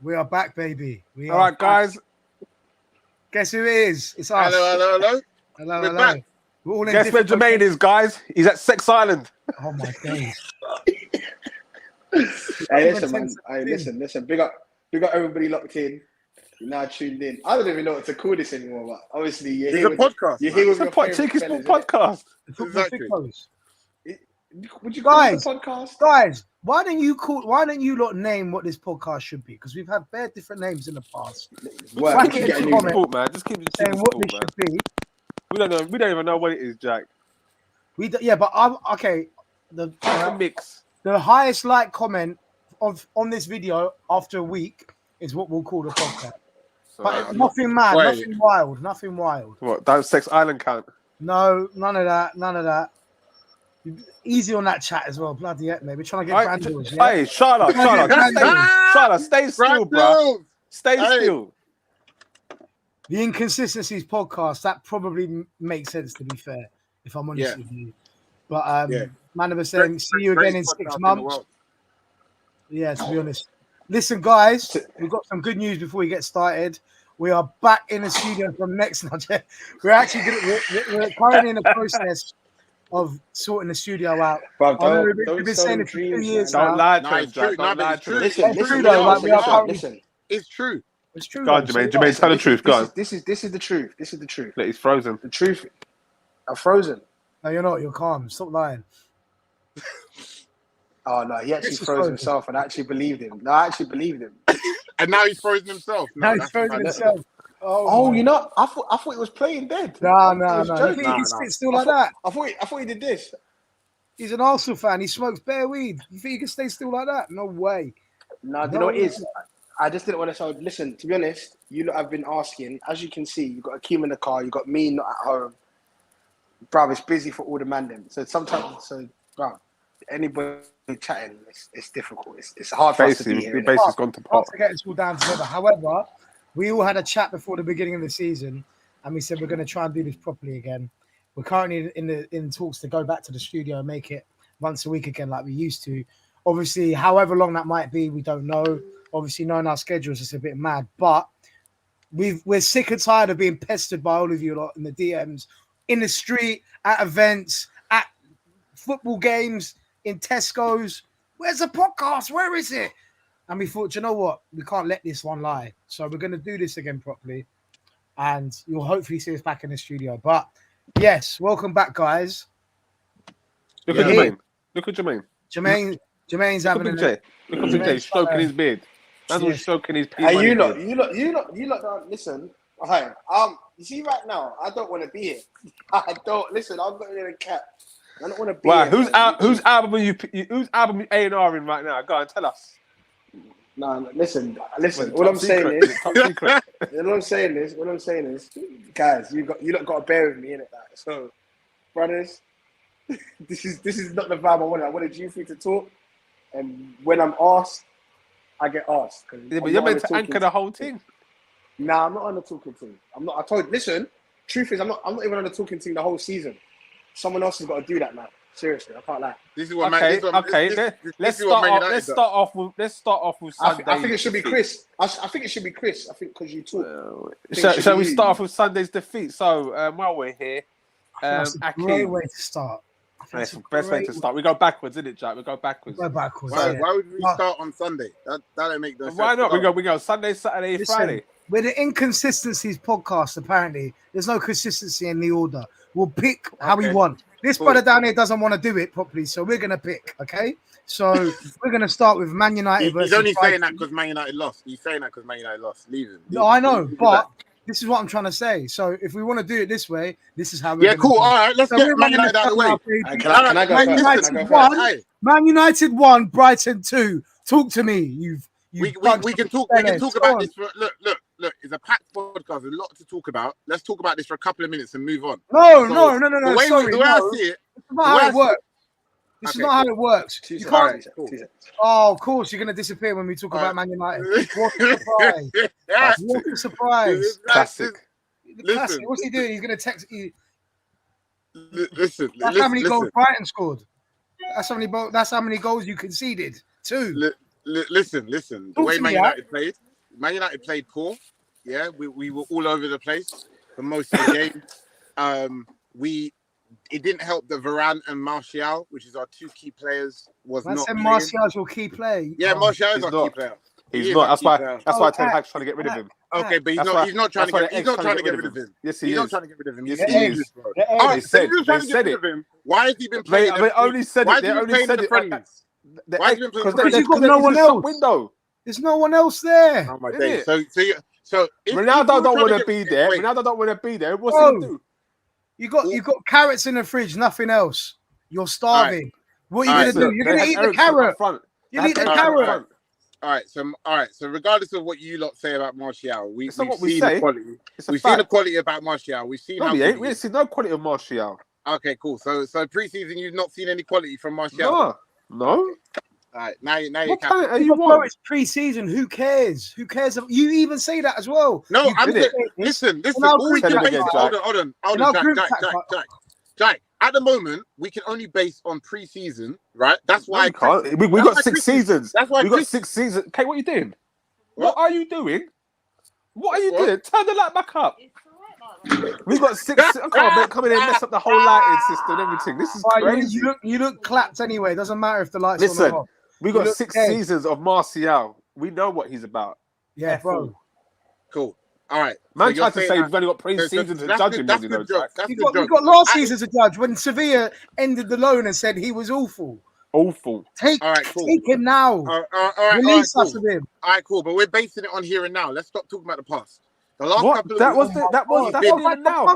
We are back, baby. All right, guys. Guess who it is? It's us. Hello. Hello. We're back. We're all in Guess where Jermaine is, guys? He's at Sex Island. Oh my days. Hey, listen, man. Hey, listen. Big up everybody locked in. You're now tuned in. I don't even know what to call this anymore, but obviously you're It's here a with podcast. You're here with It's your a favourite Cheekysport fellas, podcast. Exactly. Would you call Guys, it a podcast? Guys, why don't you lot name what this podcast should be? Because we've had bare different names in the past. Well, Whack we it can in get a the new comment. name. Cheekysport, man. Just keep it Saying what this Cheekysport, man. should be. We don't even know what it is, Jack. Okay. The mix. The highest like comment on this video after a week is what we'll call the podcast. But nothing mad, nothing wild. What? Don't Sex Island count? No, none of that. Easy on that chat as well. Bloody heck, mate. We're trying to get brand deals. Hey, Charlotte, stay still, bro. Stay still. The Inconsistencies podcast, that probably makes sense, to be fair, if I'm honest with you. But man of us saying, see you again in 6 months. Yeah, to be honest. Listen, guys, we've got some good news before we get started. We are back in the studio from next night. We're actually we're currently in the process of sorting the studio out. Bro, we've been saying it for 2 years Don't now. lie to him, It's true. Jack. Don't lie to him. Listen. It's true. It's true. Go on, Jermaine, tell the truth. Go on. This is the truth. This is the truth. Look, he's frozen. The truth. I'm frozen. No, you're not. You're calm. Stop lying. Oh no, he actually froze himself, and I actually believed him. No, I actually believed him. And now he's frozen himself. Now he's frozen himself. Oh, you know, I thought he was playing dead. No. You think he can sit still like that? I thought he did this. He's an Arsenal fan. He smokes bare weed. You think he can stay still like that? No way. No, you know what it is? I just didn't want to say, listen, to be honest, you lot have been asking. As you can see, you've got Akeem in the car, you've got me not at home. Bruv, it's busy for all the man them. So sometimes, bruv, anybody chatting, it's difficult. It's hard for us to be here. The base has gone to pot. To get us all down together. However, we all had a chat before the beginning of the season, and we said we're going to try and do this properly again. We're currently in talks to go back to the studio and make it once a week again like we used to. Obviously, however long that might be, we don't know. Obviously, knowing our schedules, it's a bit mad. But we're sick and tired of being pestered by all of you lot in the DMs, in the street, at events, at football games, in Tesco's. Where's the podcast? Where is it? And we thought, you know what? We can't let this one lie. So we're going to do this again properly. And you'll hopefully see us back in the studio. But yes, welcome back, guys. Look at Jermaine. Look at Jermaine. Jermaine's having Look at BJ stroking his beard. That's stroking his beard. Hey, you lot, listen. Hey, you see right now, I don't want to be here. I don't listen. I'm not in a cap. I don't want to be here. Whose album you A&R in right now? Go on, tell us. No, listen. All I'm saying is, guys, you lot got to bear with me in it. So, brothers, this is not the vibe I wanted. I wanted you three to talk, and when I'm asked, I get asked. Yeah, but you're meant to anchor the whole thing. Nah, I'm not on the talking team. I'm not. I told you. Listen, truth is, I'm not even on the talking team the whole season. Someone else has got to do that, man. Seriously, I can't lie. This is what Let's start off with Sunday. I think it should be Chris. I think it should be Chris. I think because you talk. Shall we start off with Sunday's defeat? So while we're here, that's a great way to start. That's the best way to start. We go backwards, isn't it, Jack? We go backwards. Why would we start on Sunday? That don't make no sense. Why not? We go Sunday, Saturday, Friday. We're the Inconsistencies podcast, apparently. There's no consistency in the order. We'll pick how we want. This brother down here doesn't want to do it properly, so we're going to pick, okay? So we're going to start with Man United versus He's only Brighton. saying that because Man United lost. He's saying that because Man United lost. Leave him. No, I know, but this is what I'm trying to say. So if we want to do it this way, this is how we're Yeah, cool. All right, let's get Man United out of the way. Can I go first? Man United 1, Brighton 2. Talk to me. We can talk about this. Look. It's a packed podcast. There's a lot to talk about. Let's talk about this for a couple of minutes and move on. No. The way I see it, it's not how it works. This is not how it works. You can't. Oh, of course, you're going to disappear when we talk about Man United. What a surprise! What a surprise! Classic. Classic. What's he doing? He's going to text you. Listen. That's how many goals Brighton scored. That's how many goals you conceded. 2. Listen. The way Man United played. Man United played poor. Yeah, we were all over the place for most of the game. It didn't help that Varane and Martial, which is our two key players, was not playing. Martial's your key player. Yeah, Martial is our key player. He's not. That's why Ten Hag's trying to get rid of him. Okay, but he's not trying to get rid of him. Yes, he's is. not trying to get rid of him. Yes, he is. They said it. Why has he been playing? They only said it. They only said it. Why has he been playing? Because you've got no one else. Window. There's no one else there. Oh my days. So Ronaldo don't want to be there. Ronaldo don't want to be there. What's he gonna do? You got carrots in the fridge, nothing else. You're starving. What are you gonna do? You're gonna eat the carrot. You eat the carrot. All right. So regardless of what you lot say about Martial, we've seen the quality. We've seen the quality about Martial. We've seen. We ain't seen no quality of Martial. Okay, cool. So pre-season, you've not seen any quality from Martial. No. All right, now you're talent are you on? It's pre-season. Who cares? Who cares? You even say that as well. No, listen. Hold on, Jack. At the moment, we can only base on pre-season, right? That's why we got 6 seasons. That's why we got 6 seasons. Okay, what are you doing? What are you doing? What are you doing? Turn the light back up. We got 6. I can't come in and mess up the whole lighting system and everything. This is crazy. You look clapped anyway. Doesn't matter if the lights on or not. We got 6 seasons of Martial. We know what he's about. Yeah, bro. Cool. All right. Man tried to say we've only got pre-season to judge him. You got last season to judge when Sevilla ended the loan and said he was awful. Awful. Take him now. Release us of him. All right, cool. But we're basing it on here and now. Let's stop talking about the past. The last couple of that was now.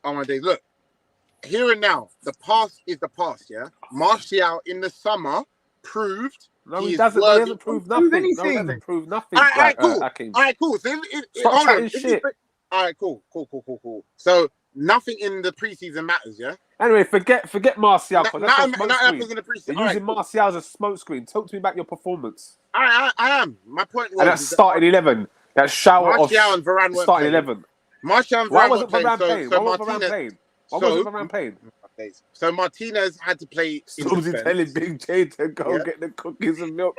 Oh my days. Look, here and now. The past is the past. Yeah. Martial in the summer proved. No, he doesn't. He hasn't proved nothing. No, he hasn't proved nothing. All right, cool. All right, cool. So all right, cool. So nothing in the preseason matters, yeah. Anyway, forget Martial. They're using Martial as a smokescreen. Talk to me about your performance. I am. My point was. And that's starting 11. That shower Martial and Varane weren't starting 11. Martial and Varane Why wasn't Varane playing? Why wasn't Varane playing? So Martinez had to play. Stormzy telling Big J to go get the cookies and milk.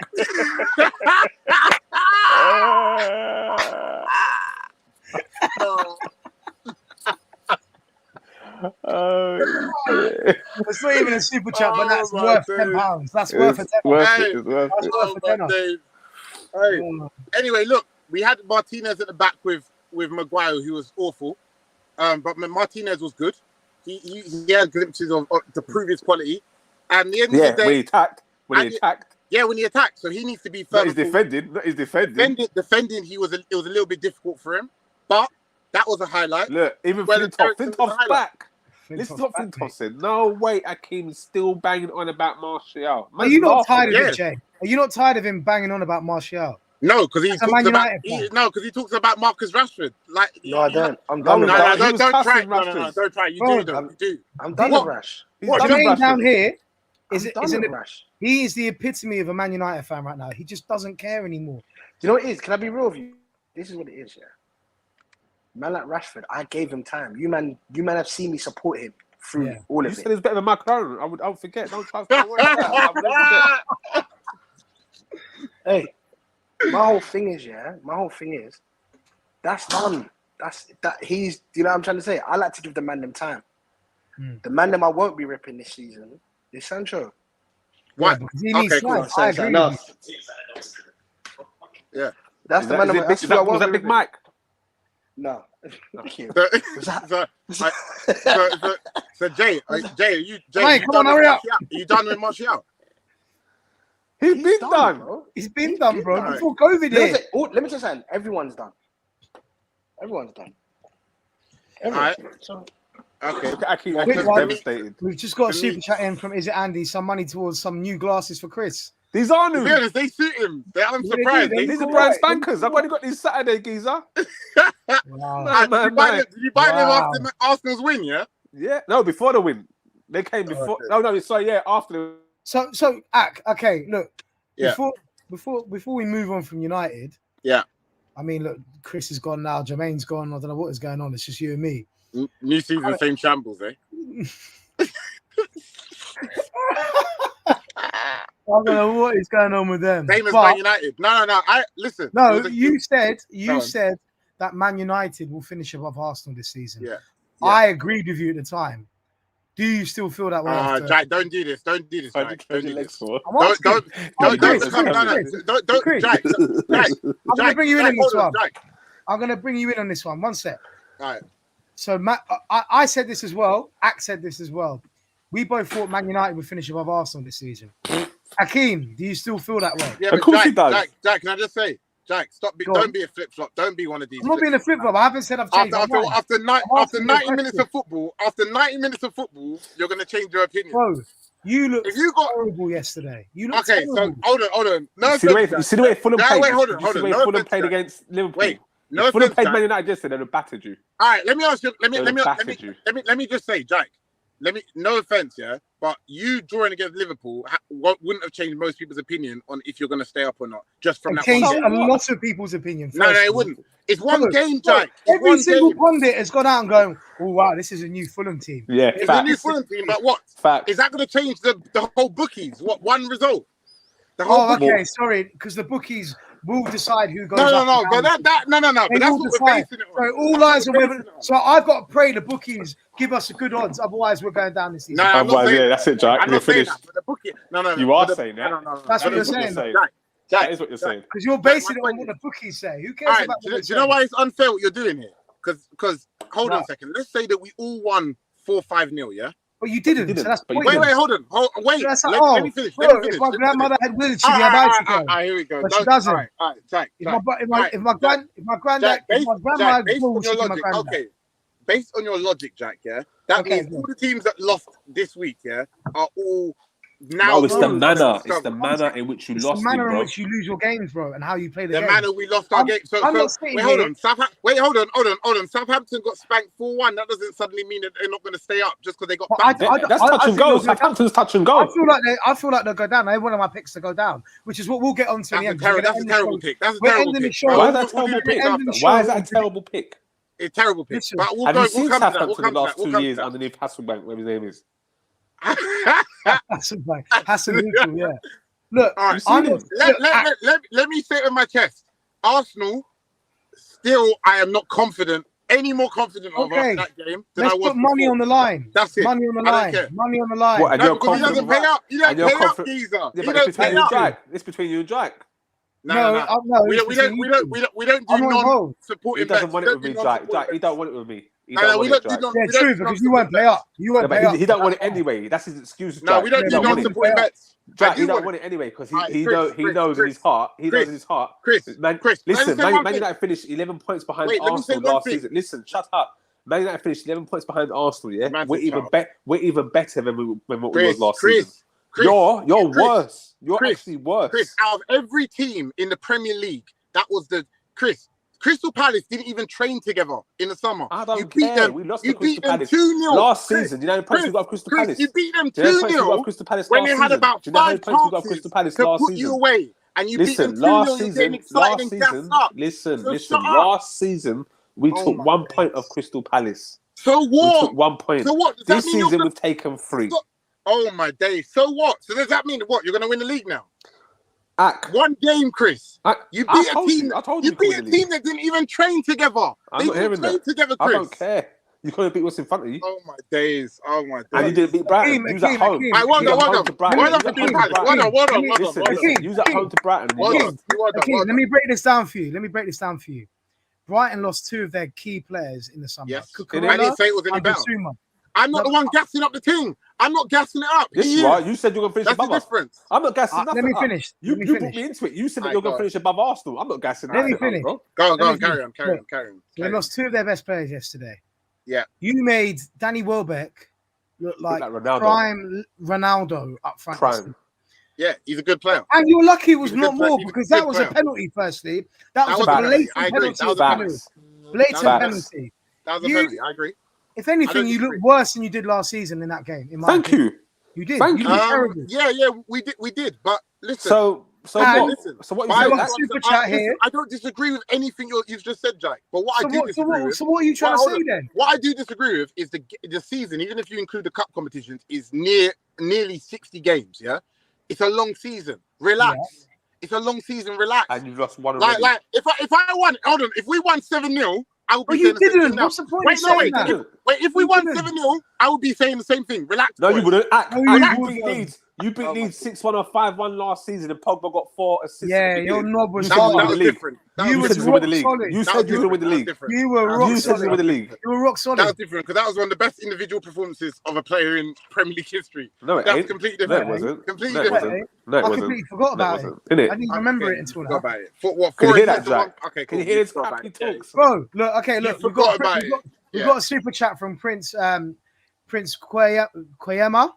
It's not even a super chat, but that's worth £10. That's worth a £10. That's worth a tenner. Anyway, look, we had Martinez at the back with Maguire, who was awful, but Martinez was good. He had glimpses of the previous quality, and the end of the day, when he attacked. Yeah, when he attacked, so he needs to be further. Not his defending. Defending, it was a little bit difficult for him, but that was a highlight. Look, even Flintoff's back. Listen to what Flintoff said. No way, Akeem's still banging on about Martial. Are you not tired of it, Jay? Are you not tired of him banging on about Martial? No, because he talks about Marcus Rashford. Like, no, I don't. I'm done. Don't try. Don't try. You do. I'm done with Rash. Jermaine down here Rash. He is the epitome of a Man United fan right now. He just doesn't care anymore. Do you know what it is? Can I be real with you? This is what it is, yeah. Man like Rashford, I gave him time. You man have seen me support him through all of it. You said it's better than Macron. I would forget. Don't worry about that. Hey, my whole thing is, that's done. He's, you know what I'm trying to say? I like to give the man them time. The man them I won't be ripping this season is Sancho. What? He needs cool. I agree. Yeah. That's the man Was that Big Mike? No. Thank you. So Jay, Hey, come on, hurry up. Are you done with Martial? He's been done. Bro. He's been done, bro. Before COVID hit. Let me just say, everyone's done. Everyone's done. Right. So, okay. Akeem's devastated. We've just got a super chat in from, is it Andy? Some money towards some new glasses for Chris. These are new. To be honest, they suit him. I'm surprised. These are brand spankers. I've only got these Saturday, geezer. Wow. Did you buy them after Arsenal's win, yeah? Yeah. No, before the win. They came before. After the. So, okay, look. Before we move on from United. Yeah. I mean, look, Chris is gone now. Jermaine's gone. I don't know what is going on. It's just you and me. New season, same shambles, eh? don't know what is going on with them. Same as But Man United. No. I listen. it no, was a- you Go on. said that Man United will finish above Arsenal this season. Yeah. I agreed with you at the time. Do you still feel that way? after? Jack, don't do this. Don't do this, How do Jack. you Don't your do legs this. for? I'm asking. Don't Chris, become don't Chris. Jack. I'm gonna bring you in on this one. Jack. I'm gonna bring you in on this one. One sec. All right. So Matt, I said this as well. Ak said this as well. We both thought Man United would finish above Arsenal this season. Hakeem, do you still feel that way? Yeah, Of but course he Jack, does. Jack, can I just say, Jack, stop. Go Don't on. be a flip flop. Don't be one of these. I'm not being a flip flop. I haven't said I've changed my mind. After asking you a 90 minutes of football, you're gonna change your opinion. Bro, you look If you got- horrible yesterday. You look Okay, so terrible. hold on. No, You see the way Fulham Jack, played? wait, hold on, You see hold the on. way No Fulham offense, played Jack. against Liverpool? Wait, no If Fulham offense, played Jack. Man United yesterday, they'd have battered you. All right, let me ask you. Let They'd have battered you. me just say, Jack. No offense, yeah, but you drawing against Liverpool wouldn't have changed most people's opinion on if you're going to stay up or not, just from It that changed one a game. lot of people's opinion. No, first. it wouldn't. It's one Bro, game, Jack. It's Every one single game. pundit has gone out and going, "Oh wow, this is a new Fulham team." Yeah, It's a new facts. Fulham team, but what? Facts. Is that going to change the whole bookies? What, one result? The whole Oh, bookies. okay, sorry, because the bookies will decide who goes. No, up and but down. no. They But that's will what decide. we're basing it on. So all That's eyes what on we're whether. basing it on. So I've got to pray the bookies give us good odds. Otherwise, we're going down this season. No, I'm not Otherwise, saying yeah, that. that's it, Jack. I'm You're not saying finished. that. But the bookie. No. You are but saying that. No. That's what That you're is what you're saying. saying. Jack, That is what you're saying. Because you're basing it my on point what the bookies say. Who cares All right, about do what you know why it's unfair what you're doing here? Because hold on Right. a second. Let's say that we all won 4-5-0, yeah? But you didn't. didn't. So that's But you pointless. Wait, hold on. Wait. That's Let like, me finish. bro, Let me finish. if my let me grandmother finish. had willed, she'd be a bicycle. Here we go. But she doesn't. All right, Jack. If my grandma Jack, had based willed, on she'd your be my logic, granddad. okay. Based on your logic, Jack, yeah? That Okay, means good. all the teams that lost this week, yeah, are all now. No, it's the No, manner. It's the manner in which you It's lost the manner it, in bro. which you lose your games, bro, and how you play the The game. manner we lost our game. I'm not sitting wait, hold here- on. Hold on. Southampton got spanked 4-1. That doesn't suddenly mean that they're not going to stay up just because they got But banked. That's touch and think go. they'll go down. Southampton's touch and I go. feel like they'll go down. They're one of my picks to go down, which is what we'll get onto in the end. That's a terrible pick. That's a We're terrible ending the pick. show. Why is that a We'll do terrible the picks pick? after. the show. Why is that a terrible pick? It's a terrible pick. Listen, But we'll Have go. you seen We'll come to that. Southampton the last 2 years underneath Hasselbank, whatever his name is? Hasenhuttl, yeah. Look, All right. I'm him? Let me say it with my chest. Arsenal, still, I am not confident, any more confident of Okay. that game than let's I was put money before. on the line. That's it. Money on the I don't line. care. Money on the line. What, and No, you're because he doesn't confident? pay up. He don't And you're pay up, confident- geezer. Yeah, He but it's don't between pay you and up. Jack. It's between you and Jack. No, We don't do He non-supporting doesn't bets. want it with me, Jack. Jack, he don't want it with me. He No, don't we want it, don't do Jack. non. Yeah, we don't true, do because you won't pay up. You Yeah, won't but pay up. he don't want it anyway. That's his excuse. No, Jack. we don't He do want it. non-supporting bets. Jack, I he do don't want want it anyway because Alright, he Chris, knows in his heart. He knows in his heart. Chris, Listen, let me say Man one thing. United finished 11 points behind Wait, let me say Arsenal one last thing. season. Listen, shut up. Man United finished 11 points behind Arsenal. Yeah, Massive we're even child. we're even better than what we Chris, was last season. Chris, You're Chris, worse. You're Chris, actually worse. Chris, out of every team in the Premier League, that was the Crystal Palace didn't even train together in the summer. I don't You beat care. them. We lost You to beat Crystal them Palace 2-0 last season. Do you know how many points we got off Crystal Chris, Palace? you beat them Do you know how many points we got 2-0 off Crystal Palace when last they had season? about Do you know how many 5 points we got off chances Crystal Palace to last put you season? away, and you beat Listen, them 2-0. last You're getting season, excited and gassed up. listen. So shut up. Last season, we Oh took my 1 point days. off Crystal Palace. So We what? took 1 point. So what? Does that This mean you're season, gonna- we've taken 3. Oh my days. So what? So does that mean what? You're going to win the league now? Ack. One game, Chris. You I beat a told team. you. I told You you beat a we could win the team that didn't even train together. I'm They not didn't hearing train that. together, I Chris. don't care. You couldn't beat what's in front of you. Oh my days. Oh my days. And you didn't beat Brighton. Hakeem, You was at Hakeem, home. Hakeem. You Right, well was done, at well home done. to Brighton. Well You done was for at doing home to Palace. Well Brighton. done, well done, well done. Listen, well done. you was at home to Brighton. Well You done. lost. Well done, Okay, well let done. me break this down for you. Brighton lost 2 of their key players in the summer. Yes. I Cucurella didn't say it was any and better. Basuma. I'm not the one gassing up the team. I'm not gassing it up. Yes, He you are. is. You said you're going to finish That's the above us. difference. I'm not gassing nothing Let me up. finish. You Let me brought finish. me into it. You said that Alright, you're going go to finish above Arsenal. I'm not gassing Let me nothing up, finish. bro. Go Let on, me carry on. They lost 2 of their best players yesterday. Yeah. You made Danny Welbeck look like Ronaldo. prime Ronaldo up front. Prime. Yeah, he's a good player. And you're lucky it was He's a not good player. more He's a because good that was a player. penalty, firstly. That was a was a penalty. blatant I agree. penalty. That was a penalty. Facts. Blatant That was- penalty. That was a You- penalty. I agree. If anything, don't you look disagree. worse than you did last season in that game. In my Thank opinion. you. You did. Thank you you. looked terrible. Yeah, we did. But listen. So And- what? Listen, So what But you I saying? got super chat here. I don't disagree with anything you've just said, Jack. But what I do disagree with, So what are you trying to hold say on. then? What I do disagree with is the season, even if you include the cup competitions, is nearly 60 games. Yeah, It's a long season. Relax. Yeah. It's a long season. Relax. And you've lost one already. Like if I won, hold on. If we won 7-0, I would be saying the same thing now. What's the point? Wait, if we won 7-0, I would be saying the same thing. Relax. No, you wouldn't. You beat Okay. Leeds 6-1 or 5-1 last season, and Pogba got 4 assists. Yeah, your knob was that was different. You said you were the league. You said you were with the league. You were rock solid. With the league. You were rock solid. That was different because that was one of the best individual performances of a player in Premier League history. No, that's completely different. No, it wasn't. Completely different. No, it wasn't. I completely forgot about it. I didn't even remember it until now. About it. What? Can you hear that, Jack? Okay, cool. Can you hear his happy talks, bro? Look. We've got a super chat from Prince Quayema.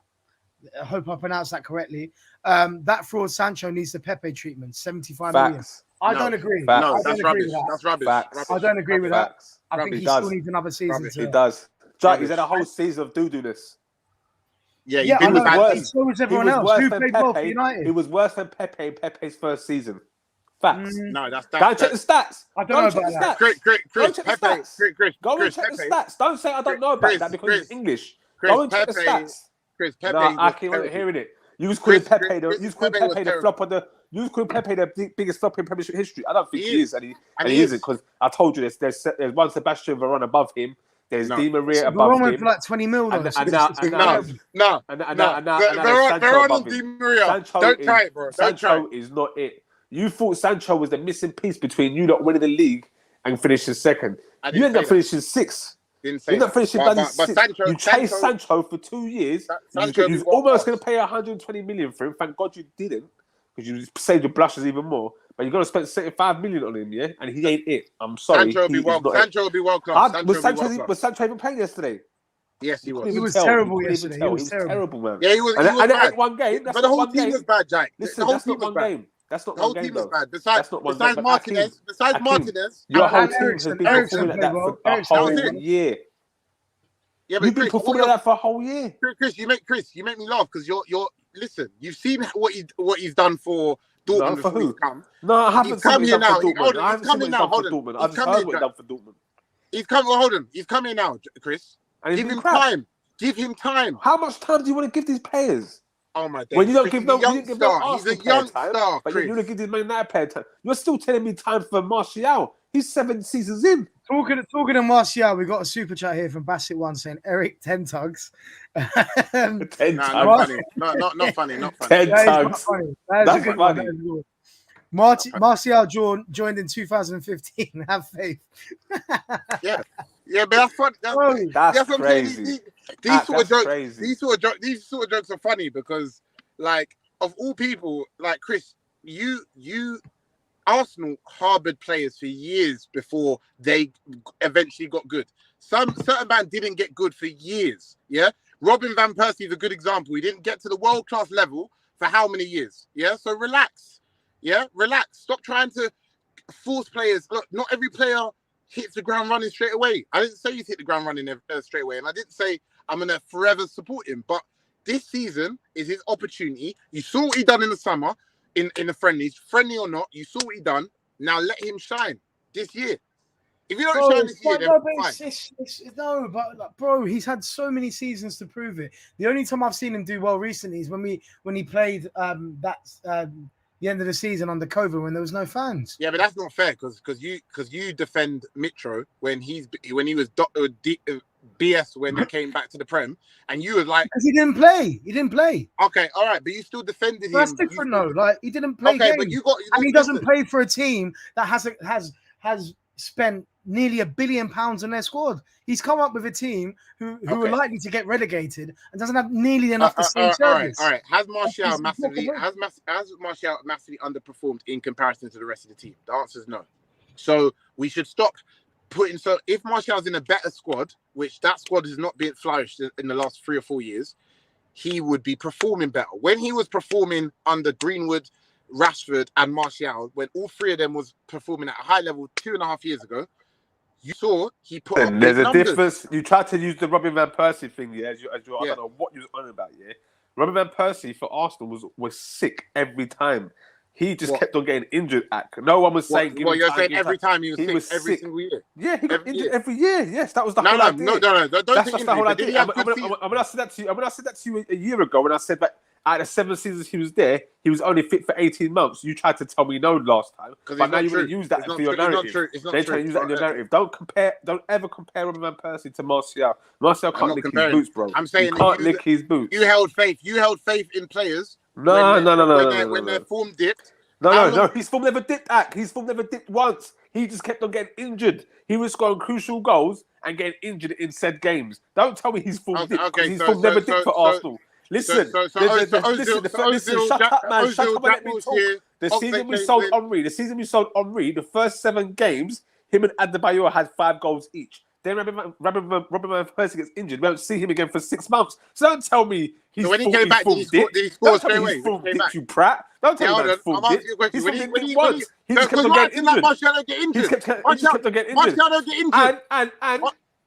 I hope I pronounced that correctly. That fraud Sancho needs the Pepe treatment. 75 million. I don't agree. No, that's rubbish. That's rubbish. I don't agree with that. I think he still needs another season. He does. Jack, he's had a whole season of doo-doo-ness. Yeah, he was worse. So was everyone else. Who played well for United? He was worse than Pepe in Pepe's first season. Facts. No, that's Go and check the stats. I don't know about that. Chris, Go and check the stats. Don't say I don't know about that because it's English. Go and check the stats. Chris, Pepe. No, I can't hearing it. You was calling Pepe the flop on the. You was calling Pepe the biggest flop in Premiership history. I don't think he is, and he isn't because I told you this. There's one Sebastian Veron above him. There's Di Maria above him. For like 20 mil. No. Veron and Di Maria. Don't try it, bro. Sancho is not it. You thought Sancho was the missing piece between you not winning the league and finishing second. You ended up finishing sixth. You ended up finishing sixth. You chased Sancho for 2 years. You was almost going to pay 120 million for him. Thank God you didn't, because you saved your blushes even more. But you're going to spend 75 million on him, yeah? And he ain't it. I'm sorry. Sancho will be world class. Was Sancho even playing yesterday? Yes, he was. He was terrible yesterday. He was terrible, man. Yeah, he was bad. One game. But the whole team was bad, Jack. Listen, that's not one game. That's not one game. The whole team was bad. Besides Martinez. Your whole team has been performing like that for a whole year. Yeah, but you've been performing like that for a whole year. Chris, you make me laugh because you're listen. You've seen what he's done for Dortmund before he's come. No, I haven't seen what he's done for Dortmund. I haven't seen what he's done for Dortmund. I've just heard what he's done for Dortmund. He's come. Well, hold on. He's coming now, Chris. Give him time. Give him time. How much time do you want to give these players? Oh my God! When you don't give no, he's a young star, but you don't give these Man United player time. You're still telling me time for Martial. He's 7 seasons in. Talking of Martial, we got a super chat here from Bassett One saying Eric 10 tugs. 10 tugs. Not funny. 10 tugs. That's funny. Martial joined in 2015. Have faith. Yeah, but that's funny. That's crazy. These sort of jokes are funny because, like, of all people, like Chris, you Arsenal harbored players for years before they eventually got good. Certain man didn't get good for years. Yeah, Robin van Persie is a good example. He didn't get to the world class level for how many years? Yeah, so relax. Yeah, relax. Stop trying to force players. Look, not every player hits the ground running straight away. I didn't say he's hit the ground running straight away, and I didn't say I'm gonna forever support him. But this season is his opportunity. You saw what he done in the summer. In the friendlies, friendly or not, you saw what he done. Now let him shine this year. If you don't shine this year, then fine. Bro, he's had so many seasons to prove it. The only time I've seen him do well recently is when he played the end of the season under COVID when there was no fans. Yeah, but that's not fair because you defend Mitro when he was BS when he came back to the Prem, and you were like, because he didn't play. Okay, all right, but you still defended him. That's different though. Like, he didn't play. Okay, games. but he doesn't play for a team that has spent nearly £1 billion on their squad. He's come up with a team who are likely to get relegated and doesn't have nearly enough to stay in service. All right. Has Martial massively underperformed in comparison to the rest of the team? The answer is no. So we should stop putting. So if Martial's in a better squad, which that squad has not been flourished in the last 3 or 4 years, he would be performing better. When he was performing under Greenwood, Rashford, and Martial, when all 3 of them was performing at a high level 2.5 years ago, you saw he put up there's a numbers. difference. You tried to use the Robin van Persie thing, yeah, I don't know what you was on about, yeah. Robin van Persie for Arsenal was sick every time. He just kept on getting injured. No one was saying. Well, you're saying every time he was sick every single year. Yeah, he got injured every year. Yes, that was the whole idea. No. That's the whole idea. When I said that to you a year ago, when I said that out of the 7 seasons he was there, he was only fit for 18 months. You tried to tell me no last time, but now you're going to use that for your narrative. They're trying to use that in your narrative. Don't ever compare Robin van Persie to Martial. Martial can't lick his boots, bro. I'm saying you can't lick his boots. You held faith. You held faith in players. No. When their form dipped. No. His form never dipped. His form never dipped once. He just kept on getting injured. He was scoring crucial goals and getting injured in said games. Don't tell me his form dipped. His form never dipped for Arsenal. Listen, shut up, man. Shut up and let me talk. The season we sold Henry, the first 7 games, him and Adebayor had 5 goals each. Then Robin van Persie gets injured. We don't see him again for 6 months. So don't tell me he's when he came back, did he score straight away? You prat. Don't tell me he's full dip. He's full dip once. He just kept on getting injured. Martial get injured. He just kept on getting injured. Martial get injured.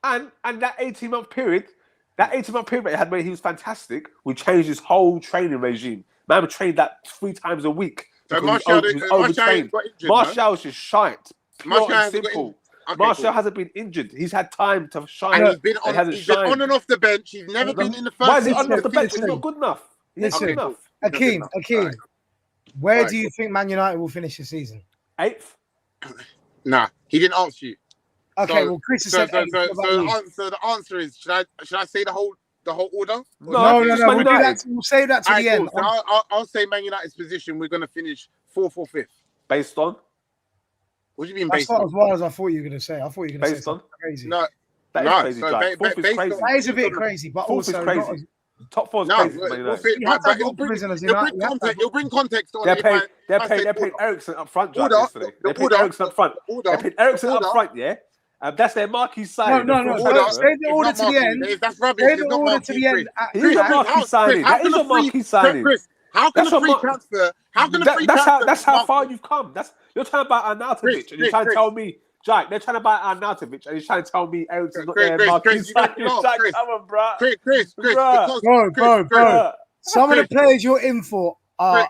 And that 18-month period, that he had where he was fantastic, we changed his whole training regime. Man trained that 3 times a week. So Martial was overtrained. Martial's just shite. Pure and simple. Okay, Martial hasn't been injured. He's had time to shine. And he's been on and off the bench. He's never been in the first. Why is he on and off the bench? He's not good enough. Akeem, where do you think Man United will finish the season? 8th? Nah, he didn't answer you. Okay, well, Chris has said 8th. So the answer is, should I say the whole order? No. We'll save that to the end. So I'll say Man United's position. We're going to finish 4th or 5th. Based on? What do you mean based on? That's not as well as I thought you were going to say. I thought you were going to say something crazy. No, that is crazy. That is a bit crazy, but also crazy. Top 4 is crazy. It'll bring context on it. They're paying Eriksen up front yesterday. They paid Eriksen up front. They paid Eriksen up front, yeah? That's their marquee signing. No. Say the order to the end. That's rubbish. Say the order to the end. He's a marquee signing. That is a marquee signing. How can a free transfer? That's how far you've come. You're trying to buy Arnautovic, and you're trying to tell me, Jack. They're trying to buy Arnautovic, and you're trying to tell me Eriksen's not there. Marquee signing. Jack, come on, bro. Chris, bro. Some of the players you're in for are.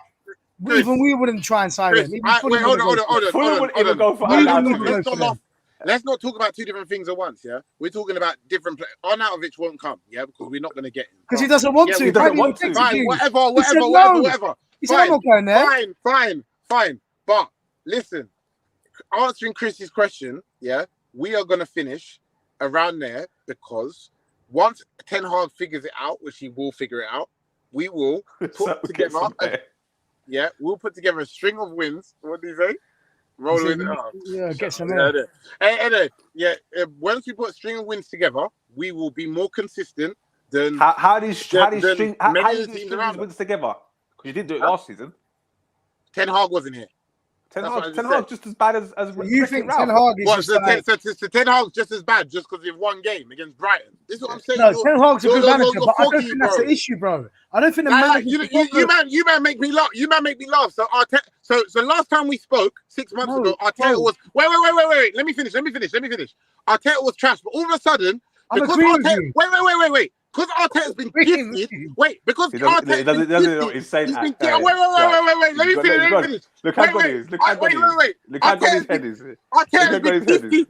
Even we wouldn't try and sign them. Wait, hold on. Fulham wouldn't even go for Arnautovic. Let's not talk about 2 different things at once, yeah? We're talking about different players. Arnautovic won't come, yeah? Because we're not going to get him. Because he doesn't want to. He doesn't want to. Fine, whatever. He said, I'm not going there. Fine. But, listen, answering Chris's question, yeah, we are going to finish around there because once Ten Hag figures it out, which he will figure it out, we will put together... we'll put together a string of wins. What do you say? Roll with it. Yeah, get some once we put a string of wins together, we will be more consistent than how do you string wins together? Because you didn't do it last season. Ten Hag wasn't here. Ten Hag just as bad as you think Ten Hag is so Ten Hag's just as bad just because of one game against Brighton. This is what I'm saying. No, Ten Hag's a good manager, but I don't think that's the issue, bro. I don't think the manager. You man make me laugh. So so last time we spoke 6 months ago, Arteta was wait. Let me finish. Arteta was trash, but all of a sudden, because Arteta, wait. Because Arteta's been gifted. Wait, because Arteta's been gifted. Let me finish. Look how good he is. Look how good his head is. Arteta's been gifted.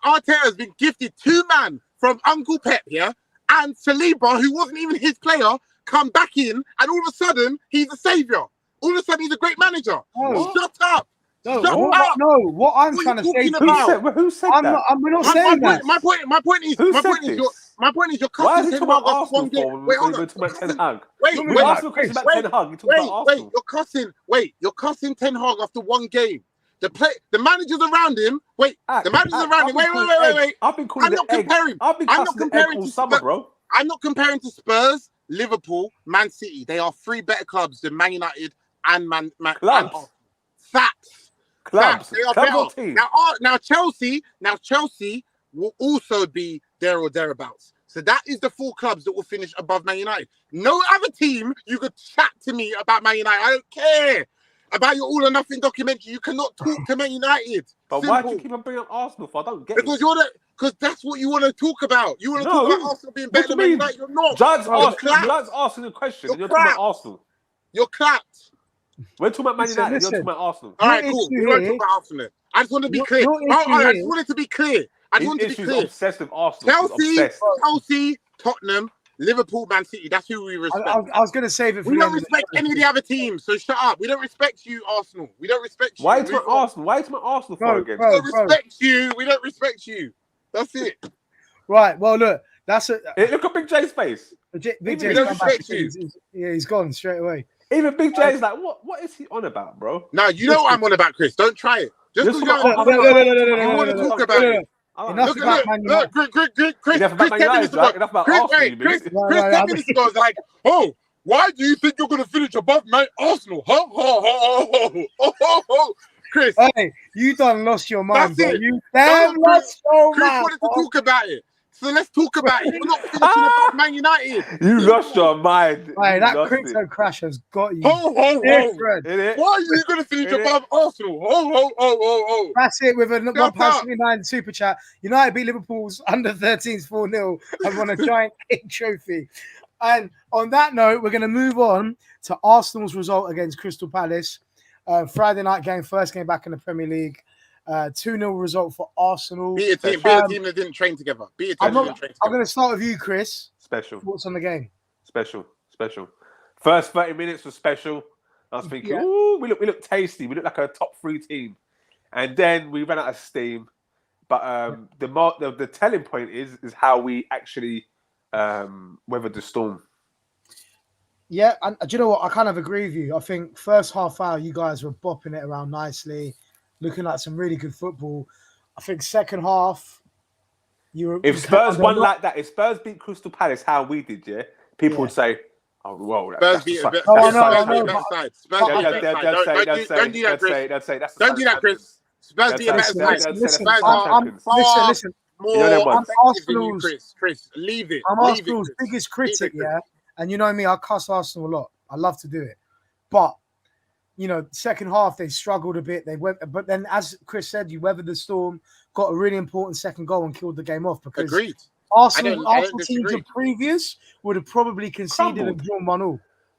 Arteta's been gifted 2 man from Uncle Pep here, and Saliba, who wasn't even his player, come back in, and all of a sudden he's a saviour. All of a sudden he's a great manager. Shut up. What I'm trying to say about who said that? We're not saying that. My point is your cousin Ten Hag after one game. Wait, hold on. Wait, your cousin Ten Hag after one game. The managers around him. Wait. I've been calling I'm not comparing to Spurs, Liverpool, Man City. They are 3 better clubs than Man United and Man. Facts. Clubs. They are better. Now Chelsea will also be there or thereabouts. So that is the 4 clubs that will finish above Man United. No other team you could chat to me about Man United. I don't care about your all or nothing documentary. You cannot talk to Man United. But why do you keep on bringing up Arsenal for? I don't get because it. Because that's what you want to talk about. You want to talk about Arsenal being better than Man United. You're not. Judge asking the question, and you're talking about Arsenal. You're clapped. We're talking about Man United, and you're talking about Arsenal. All right, cool. We won't talk about Arsenal. I just want to be clear. I just wanted to be clear. Obsessed with Arsenal. Chelsea, Tottenham, Liverpool, Man City. That's who we respect. I was going to save it for We don't respect any of the other teams, so shut up. We don't respect you, Arsenal. We don't respect you. Why is my Arsenal? Why is my Arsenal for again? We don't respect you. We don't respect you. That's it. Right. Well, look. That's it. Look at Big J's face. Big J's don't respect you. He's gone straight away. Even Big J's like, what is he on about, bro? No, you know what I'm on about, Chris. Don't try it. Just because you want to talk about it. Enough about Man United. Chris, 10 minutes ago, Chris, 10 minutes ago was like, oh, why do you think you're going to finish above Arsenal? Chris. Hey, you done lost your mind, bro. You damn lost your Chris mind. wanted to talk about it. So let's talk about it. We're not finishing above Man United. You lost your mind. Hey, that crypto crash has got you. Why are you going to finish above Arsenal? That's it with a £1.79 super chat. United beat Liverpool's under 13s 4-0 and won a giant trophy. And on that note, we're going to move on to Arsenal's result against Crystal Palace. Friday night game, first game back in the Premier League. 2-0 result for Arsenal. Beat a team that didn't train together. I'm going to start with you, Chris. Special. What's on the game? Special. First 30 minutes was special. I was thinking, ooh, we look tasty. We look like a top 3 team. And then we ran out of steam. But the telling point is how we actually weathered the storm. Yeah, and do you know what? I kind of agree with you. I think first half hour, you guys were bopping it around nicely, looking like some really good football. I think second half, if Spurs won like that, if Spurs beat Crystal Palace how we did, people would say, "Oh, well, Spurs beat Spurs. Don't do that, Chris. Don't do that, Chris. Spurs beat a better side. Listen, I'm Arsenal's Chris, leave it. I'm Arsenal's biggest critic, and you know me, I cuss Arsenal a lot. I love to do it, but second half they struggled a bit. They went, but then as Chris said, you weathered the storm, got a really important second goal, and killed the game off. Because Arsenal teams of previous would have probably conceded and drawn 1-1.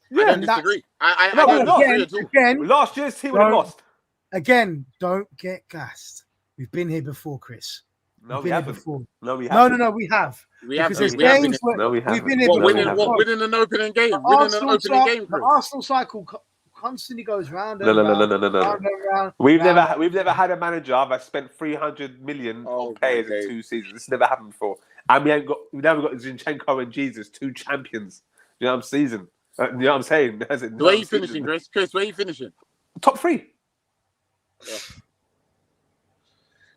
Yeah, I don't disagree. I don't disagree again, last year's team would have lost. Again, don't get gassed. We've been here before, Chris. No, we haven't. No, we have. No, we have. We have. We've been here before. Winning an opening game. The Arsenal cycle constantly goes round. No. We've never had a manager that spent 300 million on players in 2 seasons. This never happened before. And we've never got Zinchenko and Jesus, 2 champions. You know what I'm saying? Where are you finishing, Chris? Where are you finishing? Top 3. Yeah.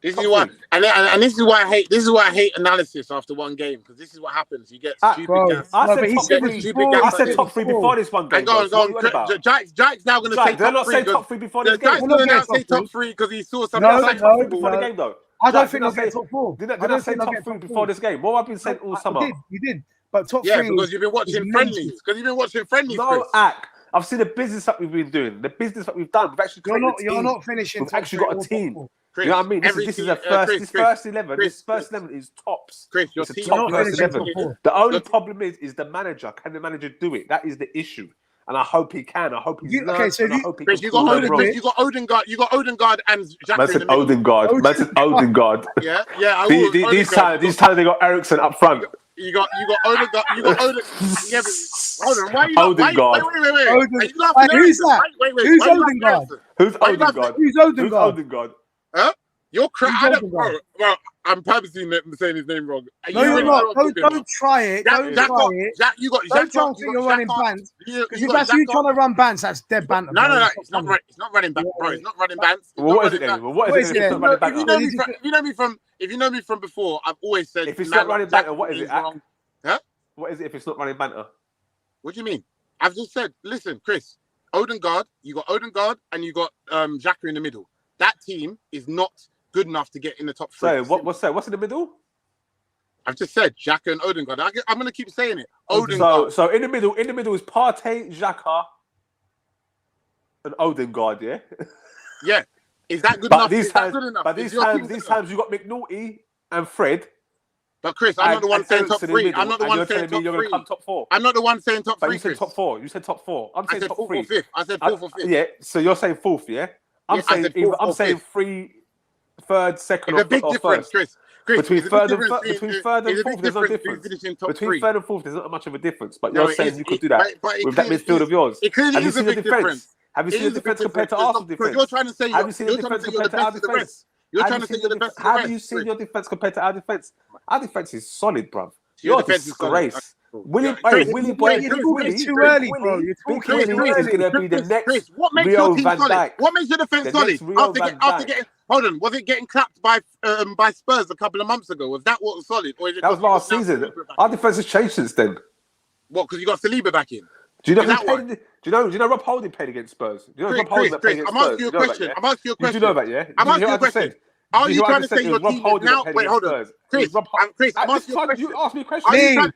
This is why, and this is why I hate. This is why I hate analysis after one game, because this is what happens. You get stupid gas. I said top 3 before this one game. Go on. Jack's now going to say top 3. Top 3 before this game. Jack's going to now say top 3 because he saw something. Top 3 before the game, though. I don't think I'll get top 4. Did I say top 3 before this game? What have I been saying all summer? You did. But top 3. Yeah, because you've been watching friendlies. No, Ack. I've seen the business that we've been doing. The business that we've done. We've actually You're not finishing. We've actually got a team. Chris, you know what I mean? This is a first 11. This first 11 is tops. Chris, your team top first 11. The only problem is the manager. Can the manager do it? That is the issue. And I hope he can. I hope he's learned. Chris, you got Odegaard. You got Odegaard and Xhaka. Man said Odegaard. Yeah. These times they got Ericsson up front. You got Odegaard. Yeah, but hold on. Why are you Odegaard. Wait. Who's that? Who's Odegaard? Who's Odegaard? Who's Odegaard? Huh? You're crap. Bro, I'm purposely saying his name wrong. No, you're not. Don't try it. Don't try it. Jack, you got. Don't try to think you're running bands. Because if that's you trying to run bands, that's dead banter. No. It's not right. It's not running bands, bro. It's not running bands. What is it then? What is it? If you know me from before, I've always said. If it's not running banter, what is it? Huh? What is it if it's not running banter? What do you mean? I've just said. Listen, Chris. Odegaard. You got Odegaard, and you got Xhaka in the middle. That team is not good enough to get in the top 3. So what's that? What's in the middle? I've just said Xhaka and Odegaard. I'm going to keep saying it. Odegaard. So in the middle is Partey, Xhaka, and Odegaard. Yeah. Yeah. Is that good enough? But these times you got McNulty and Fred But Chris, I'm not the one saying top three. I'm not the one saying top three. You're going to come top four. I'm not the one saying top three. You said top four. You said top four. I'm saying top three. Fifth. I said fourth or fifth. Yeah. So you're saying fourth, yeah? I'm saying three, third, second, or first. Chris, between third and fourth, there's no difference. Between third and fourth, there's not much of a difference. But you're saying you could do that with that midfield of yours. It clearly is a big difference. Have you seen the defense compared to Arsenal's defense? You're trying to say have you seen the defense compared to our defense? You're trying to say you're the best. Have you seen your defense compared to our defense? Our defense is solid, bruv. Your defense is great. Willie Boy, it's too early, bro. You're talking is going to be the next Rio Van Dijk. What makes your defense solid? After getting, hold on, was it getting clapped by Spurs a couple of months ago? Was that what was solid? Or is it that was last season. Our defense has changed since then. What? Because you got Saliba back in. Do you know who do you know Rob Holding played against Spurs? Do you know Rob Holding played against Spurs? I'm asking you a question. Did you know that, yeah? I'm asking you a question. Are you trying to say your team is now? Wait, hold on. Chris, I'm asking you a question. You asked me a question. Shout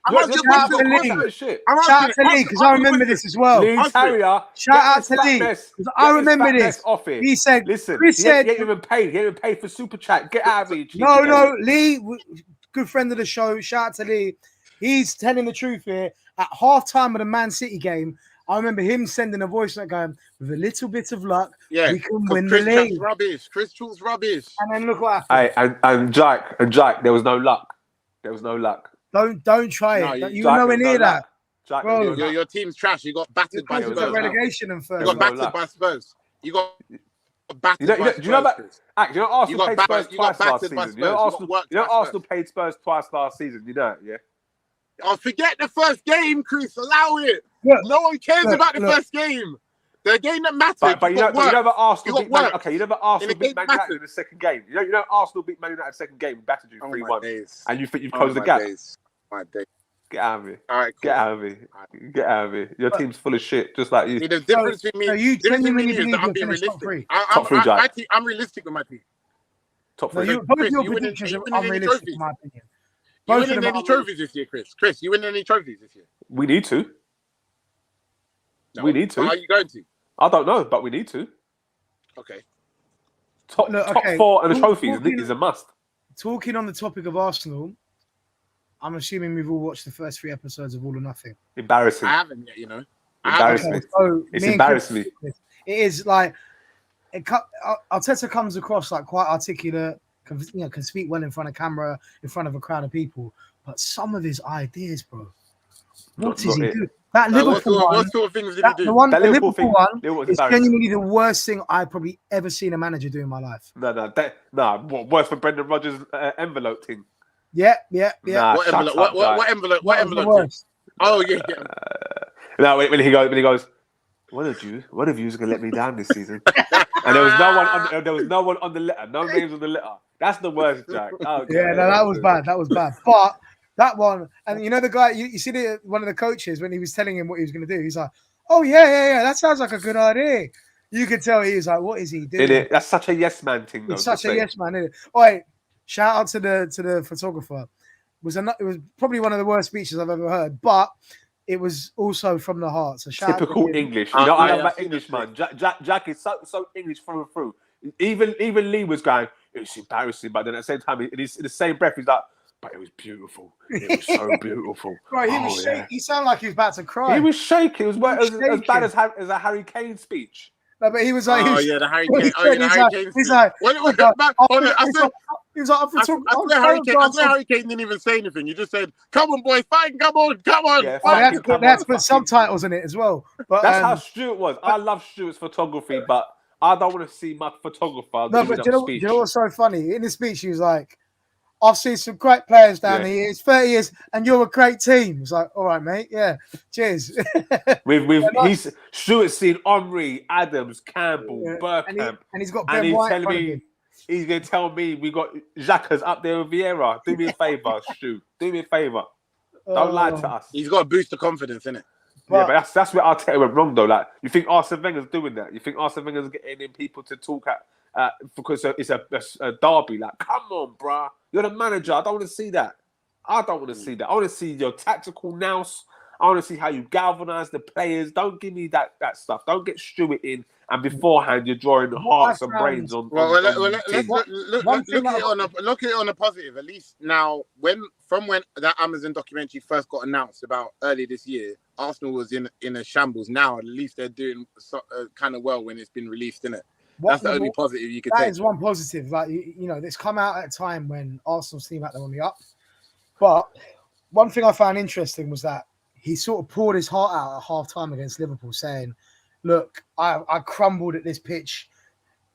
out to Lee, because I remember this as well. Lee Terrier. Shout out to Lee, because I remember this. He said, listen, Chris said, he ain't even paid for Super Chat. Get out of here. No, Lee, good friend of the show. Shout out to Lee. He's telling the truth here. At half-time of the Man City game, I remember him sending a voice note going, with a little bit of luck, we can win the league. Chris Trule's rubbish. And then look what happened. Hey, and Jack, there was no luck. Don't try it. You're nowhere near that. Jack, bro, your team's trash. You got battered by Spurs. Relegation and first. You got battered by Spurs. You got battered by Spurs. Do you know Arsenal paid Spurs twice last season? You know Arsenal paid Spurs twice last season. You know, yeah. Oh, forget the first game, Chris. Allow it. No one cares about the first game. The game that matters. But you know that Arsenal beat Man. Okay, you know that Arsenal beat Man United in the second game. You know Arsenal beat Man United in the second game, battered you 3-1, and you think you've closed the gap. My days. Get out of here. All right, cool. Get out of here. Get out of here. Your team's full of shit, just like you. See, the difference between me, you genuinely is that I'm being realistic. I'm realistic with my team. Top three. Both of your predictions are unrealistic, in my opinion. You winning any trophies this year, Chris? Chris, you winning any trophies this year? We need to. No. We need to. Are you going to? I don't know, but we need to. Okay. Top four and the trophies is a must. Talking on the topic of Arsenal, I'm assuming we've all watched the first 3 episodes of All or Nothing. Embarrassing. I haven't yet, you know. Embarrassing. So it's embarrassing me. It is like Arteta comes across like quite articulate. Can speak well in front of camera, in front of a crowd of people. But some of his ideas, bro. What is he doing? That Liverpool one. What sort of things did he do? The Liverpool one is genuinely the worst thing I've probably ever seen a manager do in my life. No. Worse than Brendan Rodgers' envelope thing. Yeah. Nah, what envelope? What envelope? Oh yeah. No, when he goes. One of you is gonna let me down this season, and there was no one on the letter, no names on the letter. That's the worst, Jack. Oh, yeah, no, that was bad. But that one, and you know the guy, you see one of the coaches when he was telling him what he was gonna do, he's like, "Oh yeah, that sounds like a good idea." You could tell he was like, "What is he doing?" That's such a yes man thing. It's such a yes man. Isn't it? All right, shout out to the photographer. It was probably one of the worst speeches I've ever heard, but it was also from the heart. So typical English. I love that English man. Jack is so English through and through. Even Lee was going, it's embarrassing, but then at the same time, in the same breath, he's like, but it was beautiful. It was so beautiful. Right, he was shaking. He sounded like he was about to cry. He was shaking. It was as bad as a Harry Kane speech. No, but he was like, the Harry Kane. He's like, he was like, I swear Harry Kane didn't even say anything. You just said, "Come on, boys, fight! Come on!" Yeah, they had to put subtitles in it as well. But that's how Stuart was. I love Stuart's photography, but I don't want to see my photographer. No, but do you know what's so funny? In the speech, he was like, "I've seen some great players down the years, 30 years, and you're a great team." It's like, all right, mate, yeah, cheers. He's Stuart's seen Henry, Adams, Campbell, Bergkamp, and he's got Ben White. He's going to tell me we got Xhaka's up there with Vieira. Do me a favour, Stu. Do me a favour. Don't lie to us. He's got to boost the confidence, innit? But that's where Arteta went wrong, though. Like, you think Arsene Wenger's doing that? You think Arsene Wenger's getting in people to talk because it's a derby? Like, come on, bruh. You're the manager. I don't want to see that. I want to see your tactical nous. I want to see how you galvanise the players. Don't give me that stuff. Don't get Stuart in, and beforehand you're drawing hearts and brains on. Let's look at it on a positive. At least now, when that Amazon documentary first got announced about earlier this year, Arsenal was in a shambles. Now, at least they're doing kind of well when it's been released, innit? That's the only positive you could take. That is one positive. Like, you know, it's come out at a time when Arsenal seem like they're on the up. But one thing I found interesting was that he sort of poured his heart out at half-time against Liverpool, saying, look, I crumbled at this pitch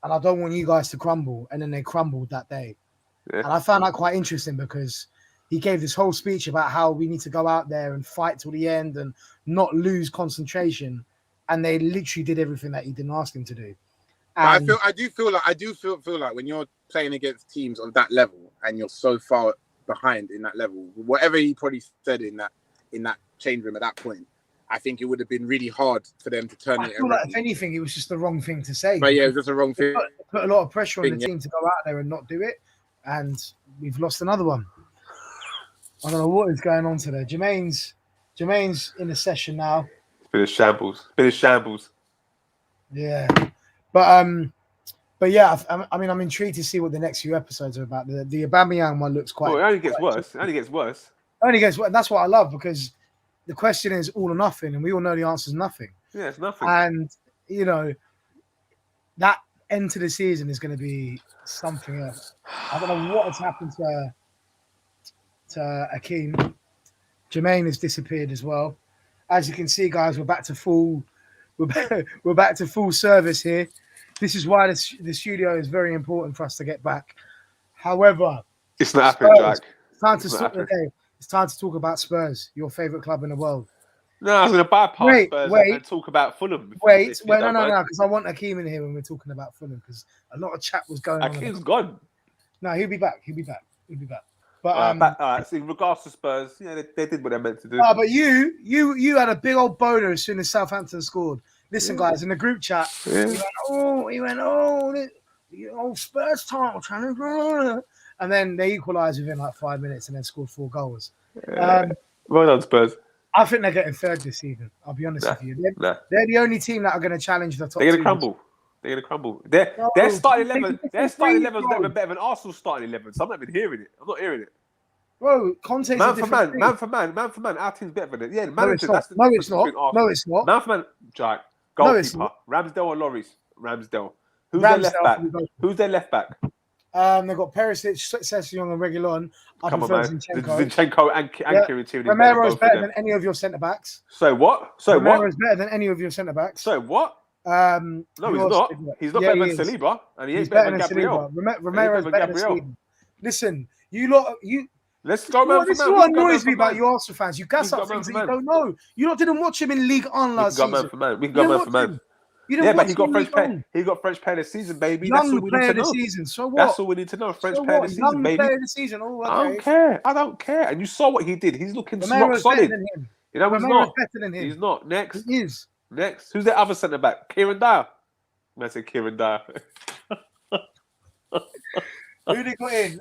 and I don't want you guys to crumble. And then they crumbled that day. Yeah. And I found that quite interesting because he gave this whole speech about how we need to go out there and fight till the end and not lose concentration. And they literally did everything that he didn't ask them to do. I do feel like when you're playing against teams of that level and you're so far behind in that level, whatever he probably said in that change room at that point, I think it would have been really hard for them to turn it around. Like, if anything, it was just the wrong thing to say. But yeah, it was just the wrong thing. Put a lot of pressure on the team to go out there and not do it, and we've lost another one. I don't know what is going on today. Jermaine's in the session now. It's been a shambles. Yeah. But yeah, I mean, I'm intrigued to see what the next few episodes are about. The Aubameyang one looks quite. Well, it only gets worse. That's what I love, because the question is all or nothing, and we all know the answer is nothing. Yeah, it's nothing. And you know, that end to the season is going to be something else. I don't know what has happened to Akeem. Jermaine has disappeared as well. As you can see, guys, we're back to full service here. This is why the studio is very important for us to get back. However, it's not happening, Jack. It's time to talk about Spurs, your favourite club in the world. No, I was going to bypass Spurs and talk about Fulham. No, because I want Akeem in here when we're talking about Fulham, because a lot of chat was going on. Akeem's gone. No, he'll be back. But so in regards to Spurs, yeah, they did what they meant to do. But you had a big old boner as soon as Southampton scored. Listen, guys, in the group chat, he went, Spurs title challenge, and then they equalised within like 5 minutes and then scored 4 goals. Well done, Spurs. I think they're getting third this season. I'll be honest with you. They're the only team that are going to challenge the top. They're going to crumble. They're going to crumble. Their starting 11. Their starting 11 is never better than Arsenal's starting 11. So I'm not even hearing it. I'm not hearing it. Bro, Conte's man for man. Our team's better than it. Yeah, no, it's not. No, it's not. Man for man, Jack. Goalkeeper. Ramsdale or Lloris? Ramsdale. Who's their left back? They've got Perisic, Sessegnon, and Reguilon. Come on, man. Zinchenko and Kieran. Romero's better than any of your centre backs. So what? Romero's better than any of your centre backs. So what? No, he's not. He's not better than Saliba, and he's better than Gabriel. Romero's better than Sweden. Listen, you. Let's go, man. This is what annoys me about you Arsenal fans. You gas up things that you don't know. You lot didn't watch him in League 1 last season. We can go man for man. Yeah, but he got French player this season, baby. That's all we need to know. Season. So what? That's all we need to know. French player this season, baby. Player this season. Oh, okay. I don't care. And you saw what he did. He's looking rock solid. You know, he's not. He's not. Next. He is. Next. Who's the other centre back? Kieran Dyer. I said Kieran Dyer. Who they got in?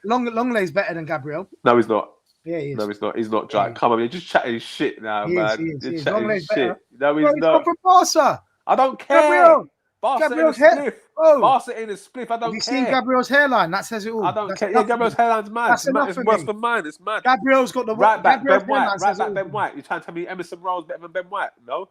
Longlay's better than Gabriel. No, he's not. Yeah, he is. No, he's not. He's not, Jack. Come on, you're just chatting shit now, man. He is. Longlay's shit. No, he's not. From Barca. I don't care. Gabriel's hair. Oh, Barca in a spliff. I don't care. Have you seen Gabriel's hairline? That says it all. I don't care. Yeah, Gabriel's hairline's mad. It's worse than mine. It's mad. Gabriel's got the right back. Ben White. Right back. Ben White. You're trying to tell me Emerson Rowe's better than Ben White? No.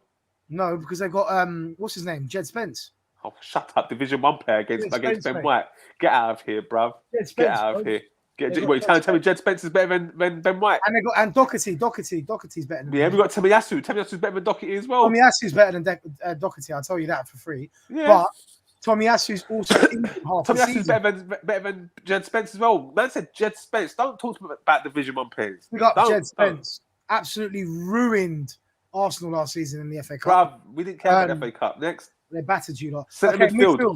No, because they've got what's his name? Jed Spence. Oh, shut up! Division 1 player against Ben White. Get out of here, bruv. Get out of here. You're trying to tell me Jed Spence is better than Ben White? And they got Doherty's better than we got Tomiyasu. Tomiyasu's better than Doherty as well. Tomiyasu's better than Doherty. I'll tell you that for free. Yeah. But Tomiyasu's also injured half the season. Tomiyasu's better than Jed Spence as well. Man said Jed Spence. Don't talk to me about Division 1 players. We got Jed Spence. Absolutely ruined Arsenal last season in the FA Cup. Bruv, we didn't care about the FA Cup. Next. They battered you lot. Centre midfield.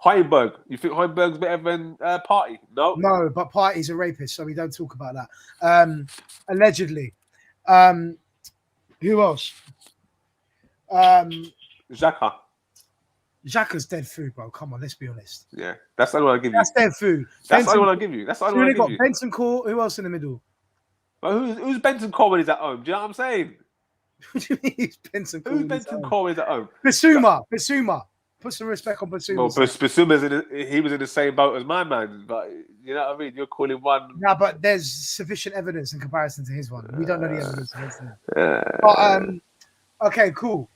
Heinberg. You think Heinberg's better than Partey? No. No, but Partey's a rapist, so we don't talk about that. Allegedly. Who else? Xhaka. Xhaka's dead food, bro. Come on, let's be honest. Yeah, that's the only one I'll give you. That's dead food. That's the only one I'll give you. That's the only one I'll give you. Benson Court. Who else in the middle? But who's Benton Cole when he's at home? Do you know what I'm saying? What do you mean he's Benton Cole? Who's Benton Cole when he's at home? Basuma. Put some respect on Basuma. Well, Basuma's he was in the same boat as my man, but you know what I mean? You're calling one... No, but there's sufficient evidence in comparison to his one. We don't know the evidence against him. But, okay, cool.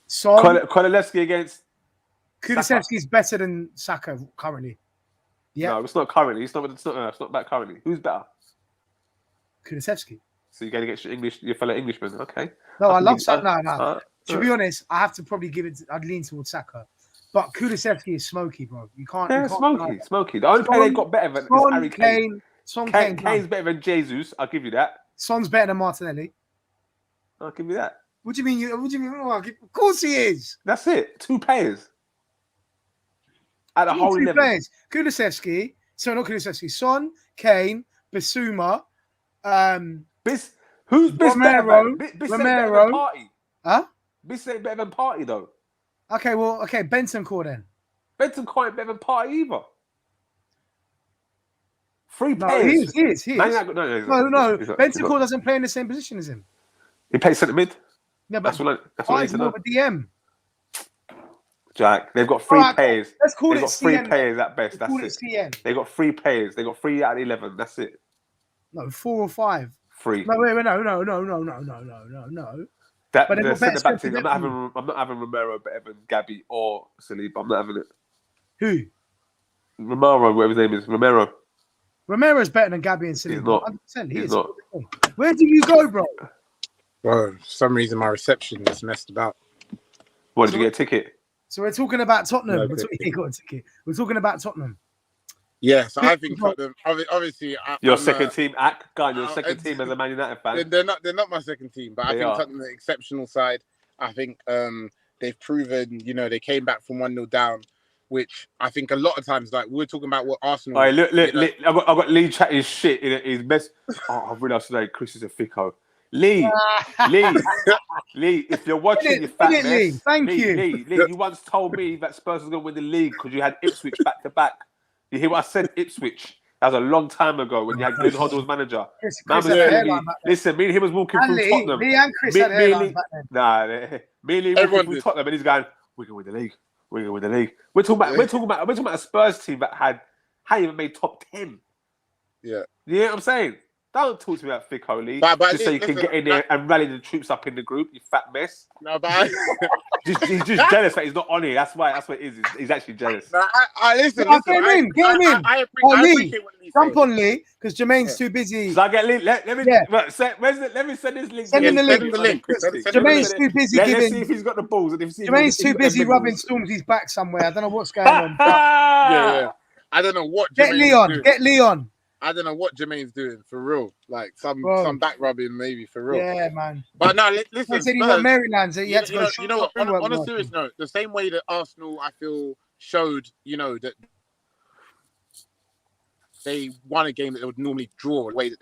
So Kulusevski against... Kulusevski's better than Saka currently. Yeah. No, it's not currently. It's not that currently. Who's better? Kulusevski. So you're going to get your fellow Englishman. Okay. No, I love Saka. No. To be honest, I have to probably give it. I'd lean towards Saka, but Kulusevski is smoky, bro. You can't. Yeah, smoky. The only player they've got better than is Harry Kane. Kane's better than Jesus. I'll give you that. Son's better than Martinelli. I'll give you that. What do you mean? Of course he is. That's it. 2 players. At a whole 2 level. players. Kulusevski. So not Kulusevski. Son, Kane, Basuma. Who's Romero? Romero. Party. Huh? Biss ain't better than Party though. Okay, Benton Cole then. Benton Cole ain't better than Party either. 3 players. He is. No. Benton Cole doesn't play in the same position as him. He plays centre mid. Yeah, but that's what I need to know. More of a DM. Jack, they've got 3 players. Let's call it got 3 players at best. That's it. CN. They got 3 players. They got 3 out of 11. That's it. No, 4 or 5. 3. No, wait, no. But the centre back team. I'm not having Romero better than Gabby or Saliba. I'm not having it. Who? Romero, whatever his name is. Romero's better than Gabby and Saliba. He's not. 100%. He's not. Where did you go, bro? Bro, for some reason my reception is messed about. What, did you get a ticket? So we're talking about Tottenham. No, He got a ticket. We're talking about Tottenham. Yeah, so I think Tottenham. Obviously, your second team, your second team as a Man United fan. They're not my second team, but I think Tottenham are an exceptional side. I think they've proven, they came back from 1-0 down, which I think a lot of times, like we were talking about what Arsenal. All right, look, I've got Lee chatting shit in his best. I realised today Chris is a thicko. Lee, if you're watching, you fat mess. Thank you. Lee, you once told me that Spurs was going to win the league because you had Ipswich back to back. You hear what I said? Ipswich. That was a long time ago when you had Glenn Hoddle as manager. Listen, me and him was walking through Tottenham. Me and Chris had a hairline back then. Me and Lee walking through Tottenham, and he's going, "We're going to win the league. We're talking about a Spurs team that hadn't even made top 10. Yeah, you know what I'm saying? Don't talk to me about thick holy. Just so you can get in there and rally the troops up in the group, you fat mess. No, but he's just jealous that he's not on here. That's what it is. He's actually jealous. Listen. Get him in. I appreciate what he's jump on Lee, because Jermaine's too busy. So I get Lee. Let me send this link. Send him the link. Jermaine's too busy giving. Let's see if he's got the balls. Jermaine's too busy rubbing Stormzy's back somewhere. I don't know what's going on. Yeah. I don't know what. Get Leon. I don't know what Jermaine's doing for real. Like some back rubbing maybe for real. Yeah, man. But no, listen. I said he went Maryland, so he had to go. You know what? On a serious note, the same way that Arsenal, I feel, showed, that they won a game that they would normally draw the way that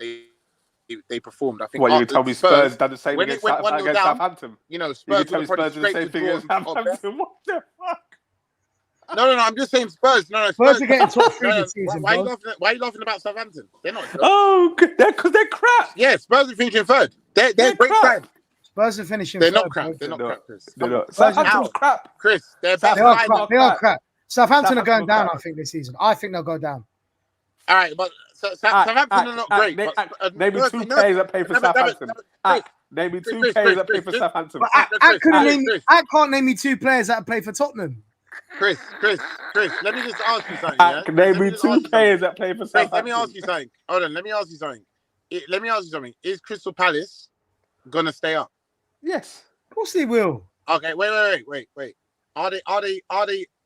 they performed. I think. What, you told me Spurs done the same against Southampton? Spurs did the same thing against Southampton. What the fuck? No, I'm just saying Spurs. Spurs are getting top 3 this season. Why are you laughing about Southampton? They're not. Oh, because they're crap. Yeah, Spurs are finishing 3rd. They're great side. Spurs are finishing. They're not crap. They're not crap, Chris. Southampton's crap. Chris, they are crap. Southampton are going down. I think this season. I think they'll go down. All right, but Southampton are not great. Name me 2 players that play for Southampton. Name me 2 players that play for Southampton. But I can't name me 2 players that play for Tottenham. Chris, let me just ask you something. Name me 2 players that play for Southampton. Let me ask you something. Hold on, let me ask you something. Is Crystal Palace gonna stay up? Yes. Of course they will. Okay, wait. Are they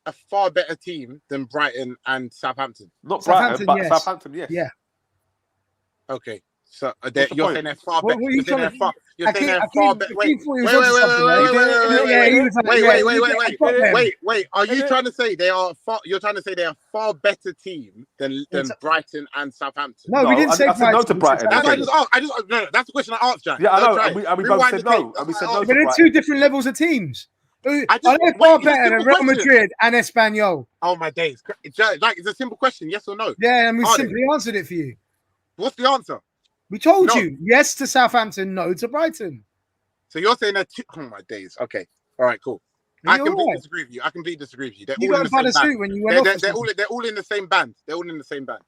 a far better team than Brighton and Southampton? Not Brighton, but Southampton, yes. Yeah. Okay. So you're saying they're far better. You're saying they're far better. Wait. Are you trying to say they are far? You're trying to say they are far better team than Brighton and Southampton? No, we didn't say Brighton. No to Brighton. That's the question I asked, Jack. Yeah, I know. And we both said no. And we said no to Brighton. But they're 2 different levels of teams. Are they far better than Real Madrid and Espanyol? Oh my days! It's a simple question, yes or no? Yeah, and we simply answered it for you. What's the answer? We told you yes to Southampton, no to Brighton. So you're saying that? Oh my days. Okay. All right. Cool. I completely disagree with you. They're all in the same band. When you went they're all in the same band. They're all in the same band.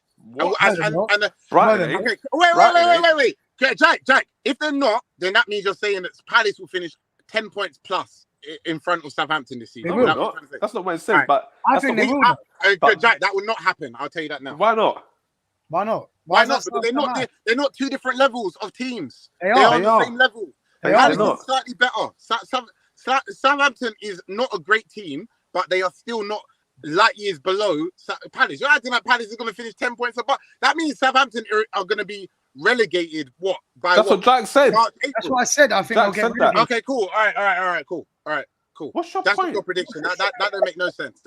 Brighton. Okay. Wait. Jack. If they're not, then that means you're saying that Palace will finish 10 points plus in front of Southampton this season. That's not what it says. Right. But I think they will. Jack, that will not happen. I'll tell you that now. Why not? Why not? Because they're not two different levels of teams. They are on the same level. Palace is slightly better. Southampton is not a great team, but they are still not light years below Palace. You're acting like Palace is going to finish 10 points above. That means Southampton are going to be relegated. That's what Jack said. That's what I said. I think I'll get rid of it. Okay, cool. All right, cool. What's your point? That's your prediction. That don't make no sense.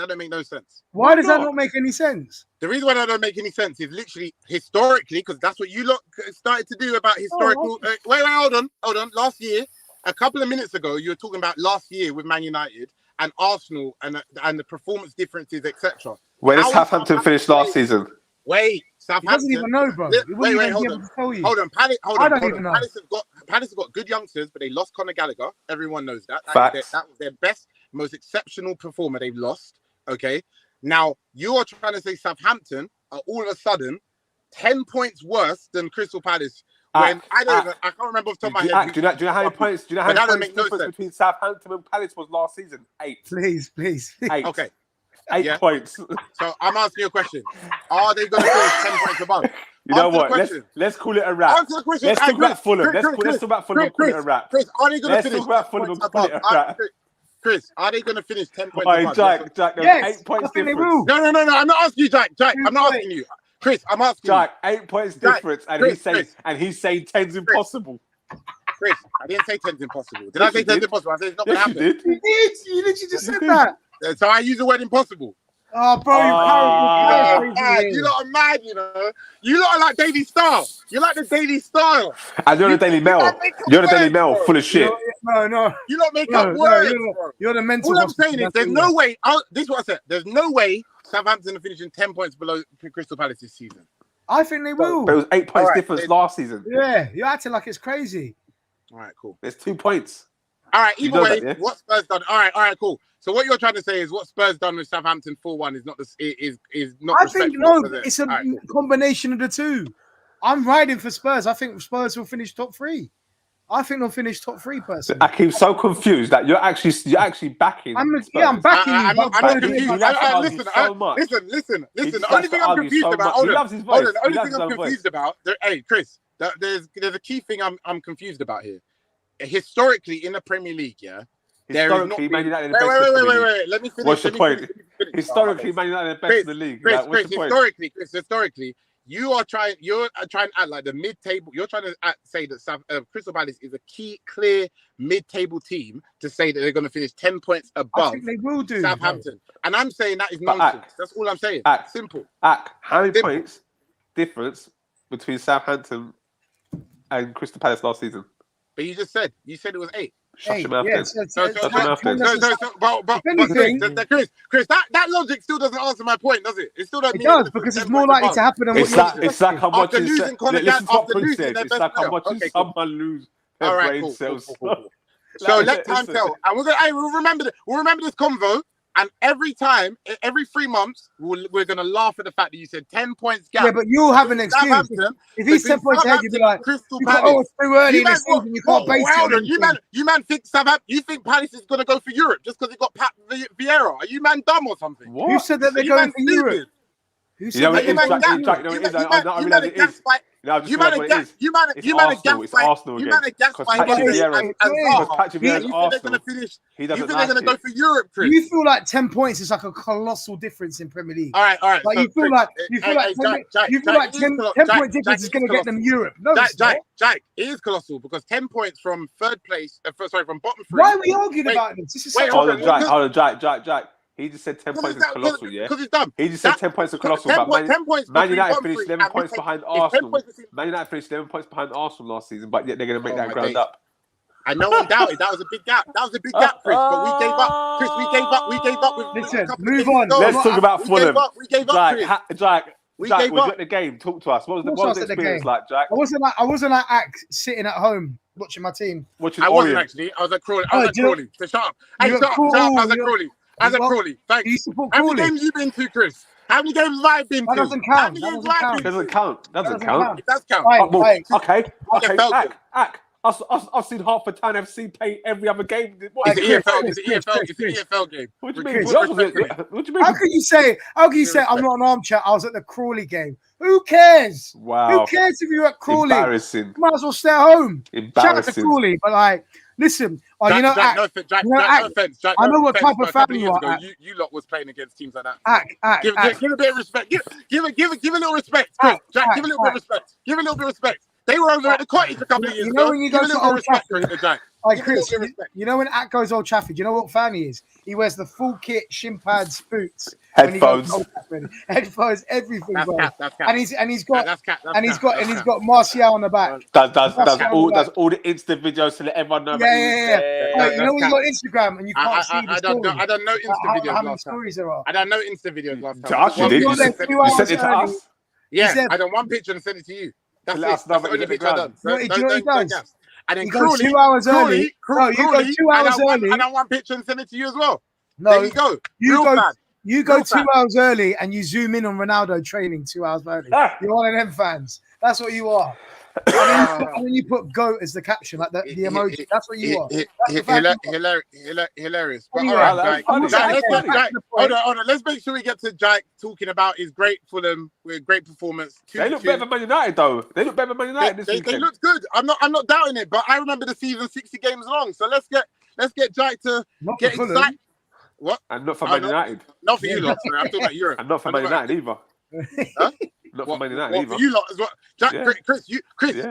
Why does that not make any sense? The reason why that don't make any sense is literally historically, because that's what you lot started to do about historical. Wait, hold on. Last year, a couple of minutes ago, you were talking about last year with Man United and Arsenal and the performance differences, etc. Where did Southampton finish last season? Wait, Southampton. He doesn't even know, bro. Wait, hold on. Hold on. Palace have got good youngsters, but they lost Conor Gallagher. Everyone knows that. That was their best, most exceptional performer they've lost. Okay. Now you are trying to say Southampton are all of a sudden 10 points worse than Crystal Palace. When I can't remember off the top of my head. Do you know how many points? Do you know how many points difference between Southampton and Palace was last season? 8. Please. 8. Okay. 8 points. So I'm asking you a question. Are they going to finish 10 points above? You know what? Let's call it a wrap. Answer the question. Let's talk about Fulham. Let's talk about Fulham and call it a wrap. Chris, are they going to finish 10 points above? Chris, are they going to finish 10 points above? Jack, there's 8 points difference. No. I'm not asking you, Jack. I'm not asking you. Chris, I'm asking Jack, 8 points difference, and he's saying 10's impossible. Chris, I didn't say 10's impossible. Did I say 10's impossible? I said it's not going to happen. You did. You literally just said that. So I use the word impossible. Oh, bro, you lot are mad, you know. You lot are like Daily Star. You're like the Daily Star. And you're the Daily Mail. You're the Daily Mail, full of shit. No. You lot make up words. You're the mental. All I'm saying is there's no way. This is what I said. There's no way Southampton are finishing 10 points below Crystal Palace this season. I think they will. But it was 8 points difference last season. Yeah, you're acting like it's crazy. All right, cool. There's 2 points. All right, either way, what Spurs done? All right, cool. So what you're trying to say is what Spurs done with Southampton 4-1 is not not. I think it's a combination of the two. I'm riding for Spurs. I think Spurs will finish top 3. I think they'll finish top 3 personally. I keep so confused that you're actually backing. I'm backing you. I'm not confused. Listen. The only thing I'm confused about. Hey, Chris, there's a key thing I'm confused about here. Historically, in the Premier League, historically, Man United are the best. Wait. Let me finish. What's the point? Historically, Man United are the best in the league. Chris, historically, you're trying to act like the mid-table. You're trying to say that Crystal Palace is a clear mid-table team to say that they're going to finish 10 points above. I think they will do Southampton, and I'm saying that is nonsense. That's all I'm saying. Simple. How many points difference between Southampton and Crystal Palace last season? But you said it was 8. Shut your mouth then. Chris, that logic still doesn't answer my point, does it? It still doesn't. It does, because it's more likely to happen than it's like I'm watching. Listen to what Prince says. It's like I'm watching someone lose their brain cells. So let time tell, and we'll remember this convo. And every 3 months, we're going to laugh at the fact that you said 10 points gap. Yeah, but you'll have an excuse. If he's 10 points ahead, you'll be like, Crystal Palace. It's too early in the season. You can't base it. You man think Southampton? You think Palace is going to go for Europe just because it got Pat Vieira? Are you man dumb or something? What? Who said that they're going for Europe? Who said that? You man a gas fight. You man a gas fight. You think they're going to go for Europe, Chris? You feel like 10 points is like a colossal difference in Premier League. All right. Like you feel like 10 point difference is going to get them Europe. No, Jack, it is colossal because 10 points from third place. From bottom 3. Why are we arguing about this? Hold on, Jack. He just said 10 points is colossal, yeah? Because he's dumb. He just said 10 points are colossal, but Man United finished 11 points behind Arsenal. Man United finished 11 points behind Arsenal last season, but yet they're going to make that ground up. I know one doubted. That was a big gap. Chris. But we gave up. We gave up. Listen, move on. Let's talk about Fulham. We gave up, Chris. Jack, Jack, was you at the game? Talk to us. What was the experience like, Jack? I wasn't like Act sitting at home watching my team. I wasn't actually. I was at Crawley. So shut up. Hey, shut up. I was at Crawley. Thanks. You support How Crawley? many games have you been to, Chris? How many games have I been to? That doesn't count. Doesn't count. It does count. Right. Okay. Act. I've seen Hertford Town FC play every other game. It's an EFL game. What do you mean? What do you mean? How can you say I'm not an armchair? I was at the Crawley game. Who cares? Wow. Who cares if you're at Crawley? Embarrassing. You might as well stay at home. Embarrassing. Shout out to Crawley, but like, listen. Jack, no offense. Jack, I know what type of fan you are. You lot was playing against teams like that. Give a bit of respect. Give a little respect, Chris. Jack, give a little bit of respect. Give a little bit of respect. They were over at the cottage a couple of years ago. When you go to Old Trafford, Jack. Chris, you know when Act goes Old Trafford, you know what fan he is? He wears the full kit, shin pads, boots, headphones, everything. That's cap. And he's got Martial on the back. Does all the Insta videos to let everyone know. Yeah. You know when you got Instagram and you can't see the story. I don't know Insta videos. How many stories there are? I don't know Insta videos last time. You sent it to us. Yeah, I done one picture and sent it to you. That's the only picture I done. Do you know what he does? And then you go 2 hours early. No, you go 2 hours early. And I want picture and send it to you as well. No, there you go. You go 2 hours early and you zoom in on Ronaldo training 2 hours early. You're one of them fans. That's what you are. And then you put "goat" as the caption, like the emoji. That's what you are. Hilarious. But all right, hold on. Let's make sure we get to Jack talking about his great Fulham with great performance. They look better than Man United, though. They look better than Man United this weekend. They looked good. I'm not doubting it, but I remember the season 60 games long. So let's get Jack to get excited. What? And not for Man United. Not for you lot. I'm talking about Europe. And not for Man United either. Huh? Not for Man United either. For you lot as well. Jack, Chris, this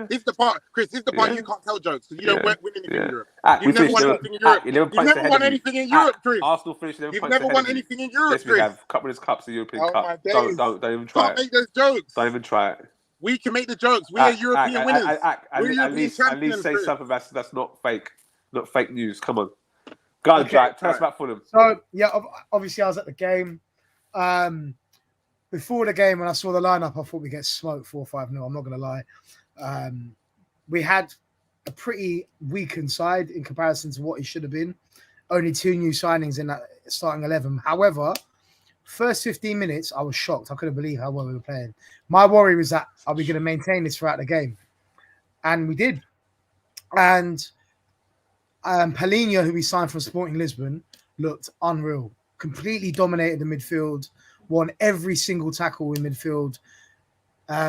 is the part. Chris, this is the part you can't tell jokes because you don't win anything in Europe. You've never won anything in Europe. You've never won anything in Europe, Chris. Arsenal finished 11 You've points never won anything in Europe, Chris. Yes, we have. Couple of cups, the European Cup. Don't even try it. Can't make those jokes. Don't even try it. We can make the jokes. We are European winners. At least say something that's not fake. Not fake news. Come on. Go on, Jack. Tell us about Fulham. So, obviously I was at the game. Before the game, when I saw the lineup, I thought we'd get smoked 4-5-0. I'm not going to lie. We had a pretty weakened side in comparison to what it should have been. Only 2 new signings in that starting 11. However, first 15 minutes, I was shocked. I couldn't believe how well we were playing. My worry was that, are we going to maintain this throughout the game? And we did. And Paulinho, who we signed from Sporting Lisbon, looked unreal. Completely dominated the midfield. Won every single tackle in midfield,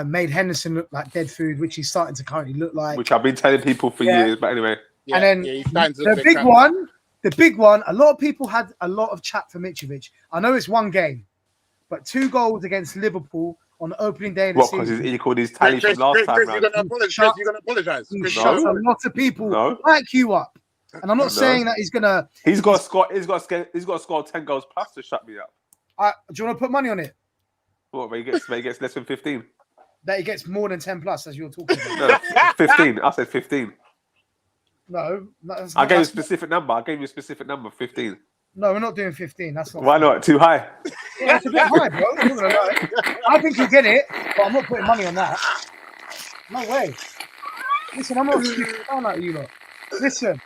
made Henderson look like dead food, which he's starting to currently look like. Which I've been telling people for years, but anyway. And then the big one, a lot of people had a lot of chat for Mitrovic. I know it's one game, but 2 goals against Liverpool on the opening day of the season. What, because he called his tally from last time round? You're going to apologise. He shut a lot of people like you up. And I'm not saying that he's going to... He's got to score 10 goals plus to shut me up. Do you want to put money on it? What, where he gets less than 15? That he gets more than 10 plus, as you're talking about. No, 15. I said 15. No. I gave you a specific number. 15. No, we're not doing 15. That's not. Why not? Too high? Yeah, it's a bit high, bro. I'm not gonna lie. I think you'll get it, but I'm not putting money on that. No way. Listen, I'm not stupid. I don't like you lot. Listen.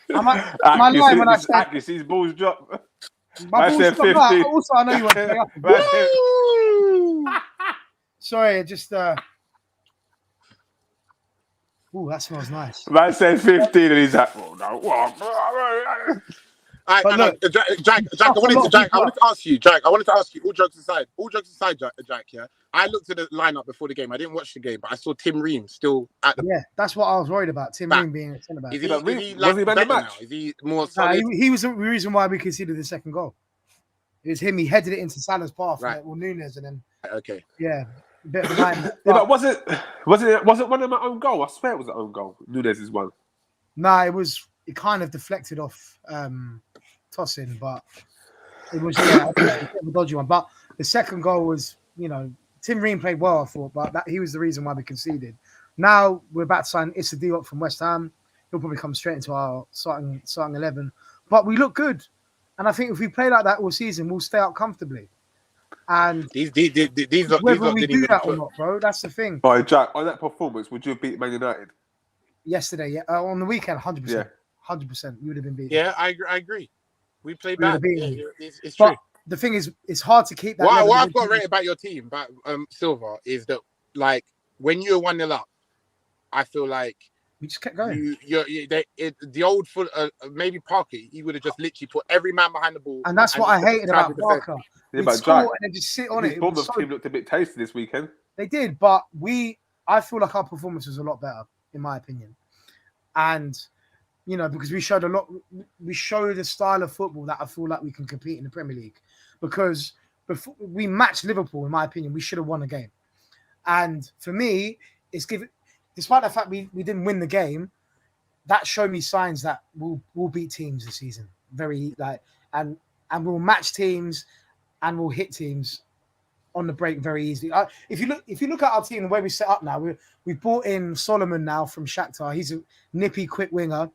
My line when I said... You see his balls drop. My balls drop. Also, I know you want to play up. Sorry, just... Ooh, that smells nice. Man said 15 and he's like, oh no. Jack, I wanted to ask you, all jokes aside, Jack, yeah. I looked at the lineup before the game. I didn't watch the game, but I saw Tim Ream still at the... Yeah, that's what I was worried about. Tim Ream being a centre back. Is he better now? Is he more solid? He was the reason why we conceded the second goal. It was him. He headed it into Salah's path, right? Or Nunes, and then... Okay. Yeah. A bit of a line. But was it one of my own goal? I swear it was an own goal. Nunes' one. Nah, it kind of deflected off tossing, but it was a dodgy one. But the second goal was, Tim Ream played well, I thought, but he was the reason why we conceded. Now we're about to sign Issa Diop from West Ham. He'll probably come straight into our starting 11. But we look good. And I think if we play like that all season, we'll stay out comfortably. And these whether we didn't do even that or not, bro, that's the thing. All right, Jack, on that performance, would you have beat Man United? Yesterday, yeah, on the weekend, 100%. Yeah. 100%. You would have been beaten. Yeah, I agree. We played We would bad. have beaten Yeah, you. it's But true. the thing is, it's hard to keep that What level. I've got to rate about your team, but Silver, is that like when you're 1-0 up, I feel like we just kept going. The old foot, maybe Parker, he would have just literally put every man behind the ball. And that's what I hated about Barker. Yeah, We'd but score Jack, and then just sit on it. His Bournemouth team looked a bit tasty this weekend. They did, but I feel like our performance was a lot better, in my opinion. And, you know, because we showed a style of football that I feel like we can compete in the Premier League. Because before we matched Liverpool, in my opinion, we should have won the game. And for me, despite the fact we didn't win the game, that showed me signs that we'll beat teams this season. And we'll match teams and we'll hit teams on the break very easily. If you look at our team, the way we set up now, we've brought in Solomon now from Shakhtar. He's a nippy, quick winger,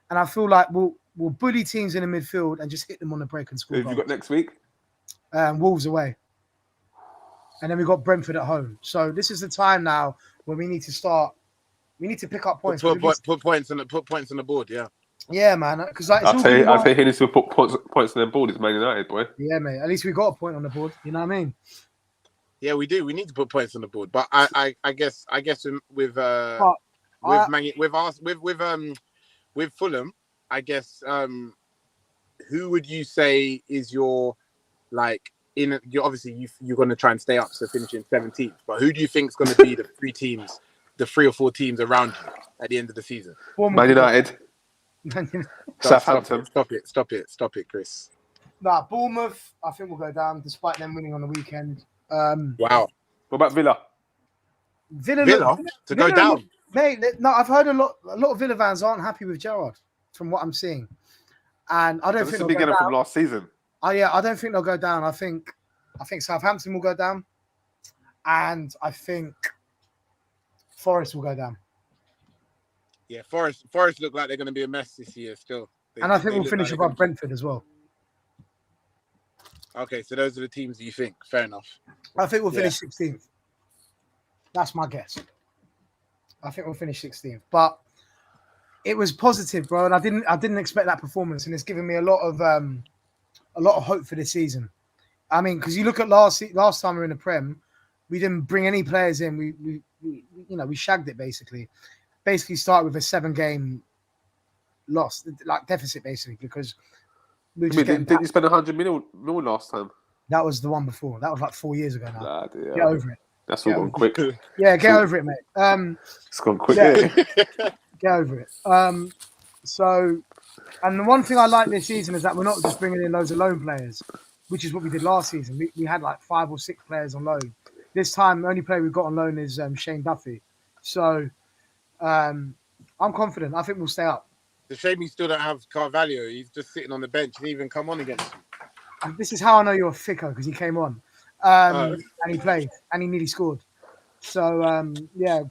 and I feel like we'll bully teams in the midfield and just hit them on the break and score. Who have you got next week? Wolves away, and then we've got Brentford at home. So this is the time now where we need to start. We need to pick up points. Put points on the board. Yeah. Yeah, man. Because like, I'll tell you, he needs to put points on the board. It's Man United, boy. Yeah, mate. At least we got a point on the board. You know what I mean? Yeah, we do. We need to put points on the board. But I guess with Fulham, I guess who would you say is your you're obviously you're going to try and stay up, so finishing 17th. But who do you think is going to be the 3 or 4 teams around you at the end of the season? Man United. Southampton. Stop it, Chris. Nah, Bournemouth, I think we'll go down despite them winning on the weekend. Wow. What about Villa? Villa to go down. Mate, no, I've heard a lot of Villa fans aren't happy with Gerrard from what I'm seeing. And I don't think they'll go down from last season. I don't think they'll go down. I think Southampton will go down. And I think Forest will go down. Yeah, Forest look like they're going to be a mess this year still. And I think we'll finish above Brentford as well. Okay, so those are the teams that you think. Fair enough. I think we'll finish 16th. That's my guess. I think we'll finish 16th. But it was positive, bro, and I didn't expect that performance, and it's given me a lot of hope for this season. I mean, because you look at last time we were in the Prem, we didn't bring any players in. We shagged it basically. Basically started with a 7-game loss, like deficit basically, because didn't you spend 100 million last time? That was the one before. That was like 4 years ago now. Yeah. Get over it. That's all gone quick. Yeah, get over it, mate. It's gone quick. Yeah. Get over it. So, and the one thing I like this season is that we're not just bringing in loads of loan players, which is what we did last season. We had like 5 or 6 players on loan. This time, the only player we've got on loan is Shane Duffy. So, I'm confident. I think we'll stay up. The shame you still don't have Carvalho. He's just sitting on the bench. He didn't even come on against you. And this is how I know you're a thicker, because he came on and he played and he nearly scored. So,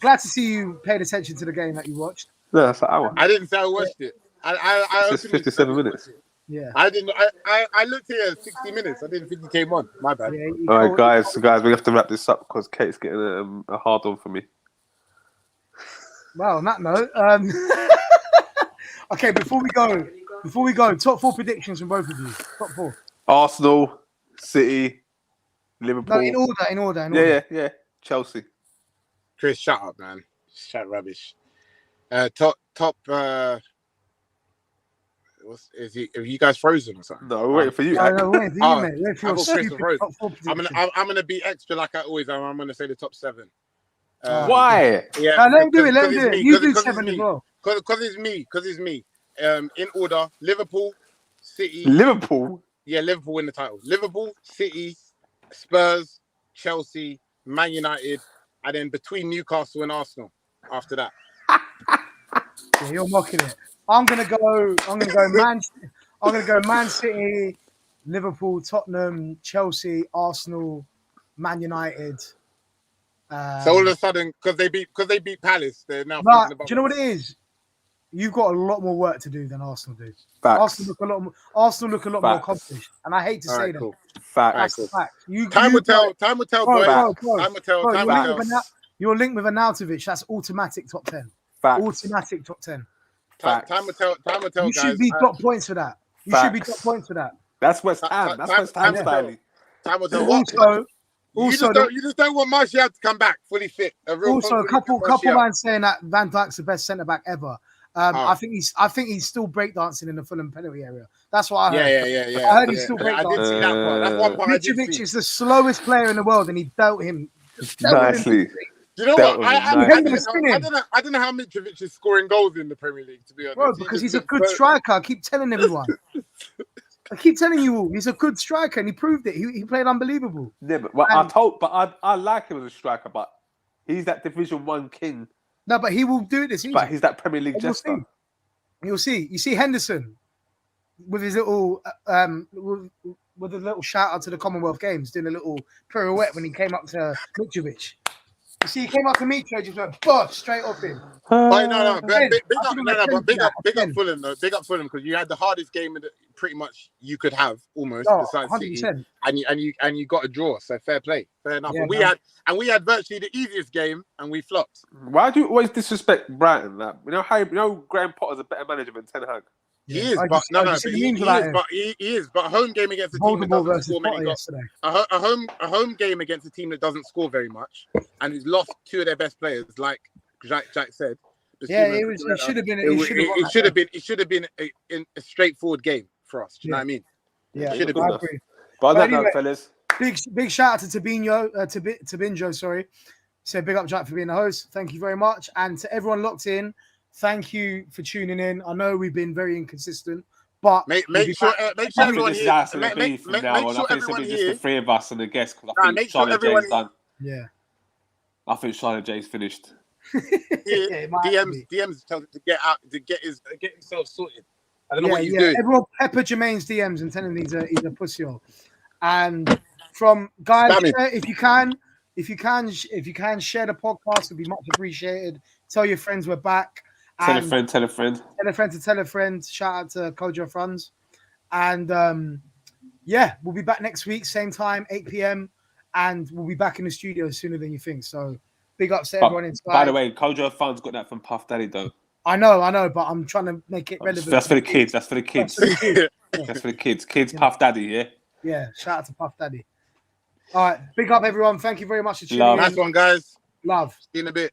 glad to see you paid attention to the game that you watched. No, that's an hour. I didn't say I watched it. I it's 57 minutes. Yeah. I didn't. I looked here at 60 minutes. I didn't think he came on. My bad. Yeah, all right, guys, we have to wrap this up because Kate's getting a hard on for me. Well, on that note, okay, before we go, top 4 predictions from both of you. Top 4. Arsenal, City, Liverpool. No, in order. Yeah. Chelsea. Chris, shut up, man. Chat rubbish. Top. Are you guys frozen or something? No, we're waiting for you. No, wait for you, mate. Wait for your stupid top 4 predictions. I'm gonna be extra like I always am. I'm gonna say the top 7. Why? Yeah. No, let him do it. You do 7 as well. Because it's me. In order: Liverpool, City. Liverpool. Yeah, Liverpool win the title. Liverpool, City, Spurs, Chelsea, Man United, and then between Newcastle and Arsenal. After that. Yeah, you're mocking it. I'm gonna go Man City, Liverpool, Tottenham, Chelsea, Arsenal, Man United. So all of a sudden, because they beat Palace, they're now. Do you know what it is? You've got a lot more work to do than Arsenal do. Facts. Arsenal look a lot more accomplished, and I hate to say that. Cool. Facts. That's a fact. Time will tell, boys. Time will tell. You're linked with Arnautovic. That's automatic top 10. Facts. Automatic top 10. Time will tell. Time will tell. You should be top points for that. You should be top points for that. That's West Ham. That's West Ham style. Time will tell. Also, you just don't want Martial to come back fully fit. Also, a couple man saying that Van Dijk's the best centre back ever. I think he's still breakdancing in the Fulham penalty area. That's what I heard. Yeah. I heard he's still breakdancing. I did see that part. That's one part. Mitrovic is the slowest player in the world, and he dealt him nicely. Do you know what? I don't know how Mitrovic is scoring goals in the Premier League, to be honest. Bro, because he's a good striker. I keep telling everyone. I keep telling you all, he's a good striker, and he proved it. He played unbelievable. Yeah, but I like him as a striker, but he's that Division 1 king. No, but he will do it this season. But he's that Premier League jester. You'll see. You see Henderson with his little with a little shout out to the Commonwealth Games, doing a little pirouette when he came up to Mitrovic. You see, he came up to Mitrovic, just went bosh straight off him. Big up Fulham though. Big up Fulham because you had the hardest game that pretty much you could have almost besides 100%. City, and you got a draw. So fair play, fair enough. Yeah, we had virtually the easiest game and we flopped. Why do you always disrespect Brighton? That Graham Potter's a better manager than Ten Hag. He is, but he is. But a home game against a team that doesn't score many goals. A home game against a team that doesn't score very much, and he's lost two of their best players, like Jack said. It should have been a straightforward game for us. Do you know what I mean? Yeah, should have been. Agree. But anyway, fellas. Big shout out to Tabinjo, sorry. So big up Jack for being the host. Thank you very much, and to everyone locked in. Thank you for tuning in. I know we've been very inconsistent, but make sure everyone here. Make sure everyone here. Just the three of us and the guests. I think Charlotte J's done. Yeah. I think Charlotte J's finished. DMs tell him to get out to get himself sorted. I don't know what he's doing. Everyone pepper Jermaine's DMs and tell him he's a pussy hole. And from guys, if you can share the podcast, it'd be much appreciated. Tell your friends we're back. Tell a friend. Tell a friend to tell a friend. Shout out to Kojo Franz. And we'll be back next week, same time, 8 p.m. And we'll be back in the studio sooner than you think. So big ups to everyone inside. By the way, Kojo Franz got that from Puff Daddy, though. I know, but I'm trying to make it relevant. That's for the kids. That's for the kids. Kids, Puff Daddy, yeah? Yeah, shout out to Puff Daddy. All right, big up, everyone. Thank you very much for tuning in. Nice one, guys. Love. See you in a bit.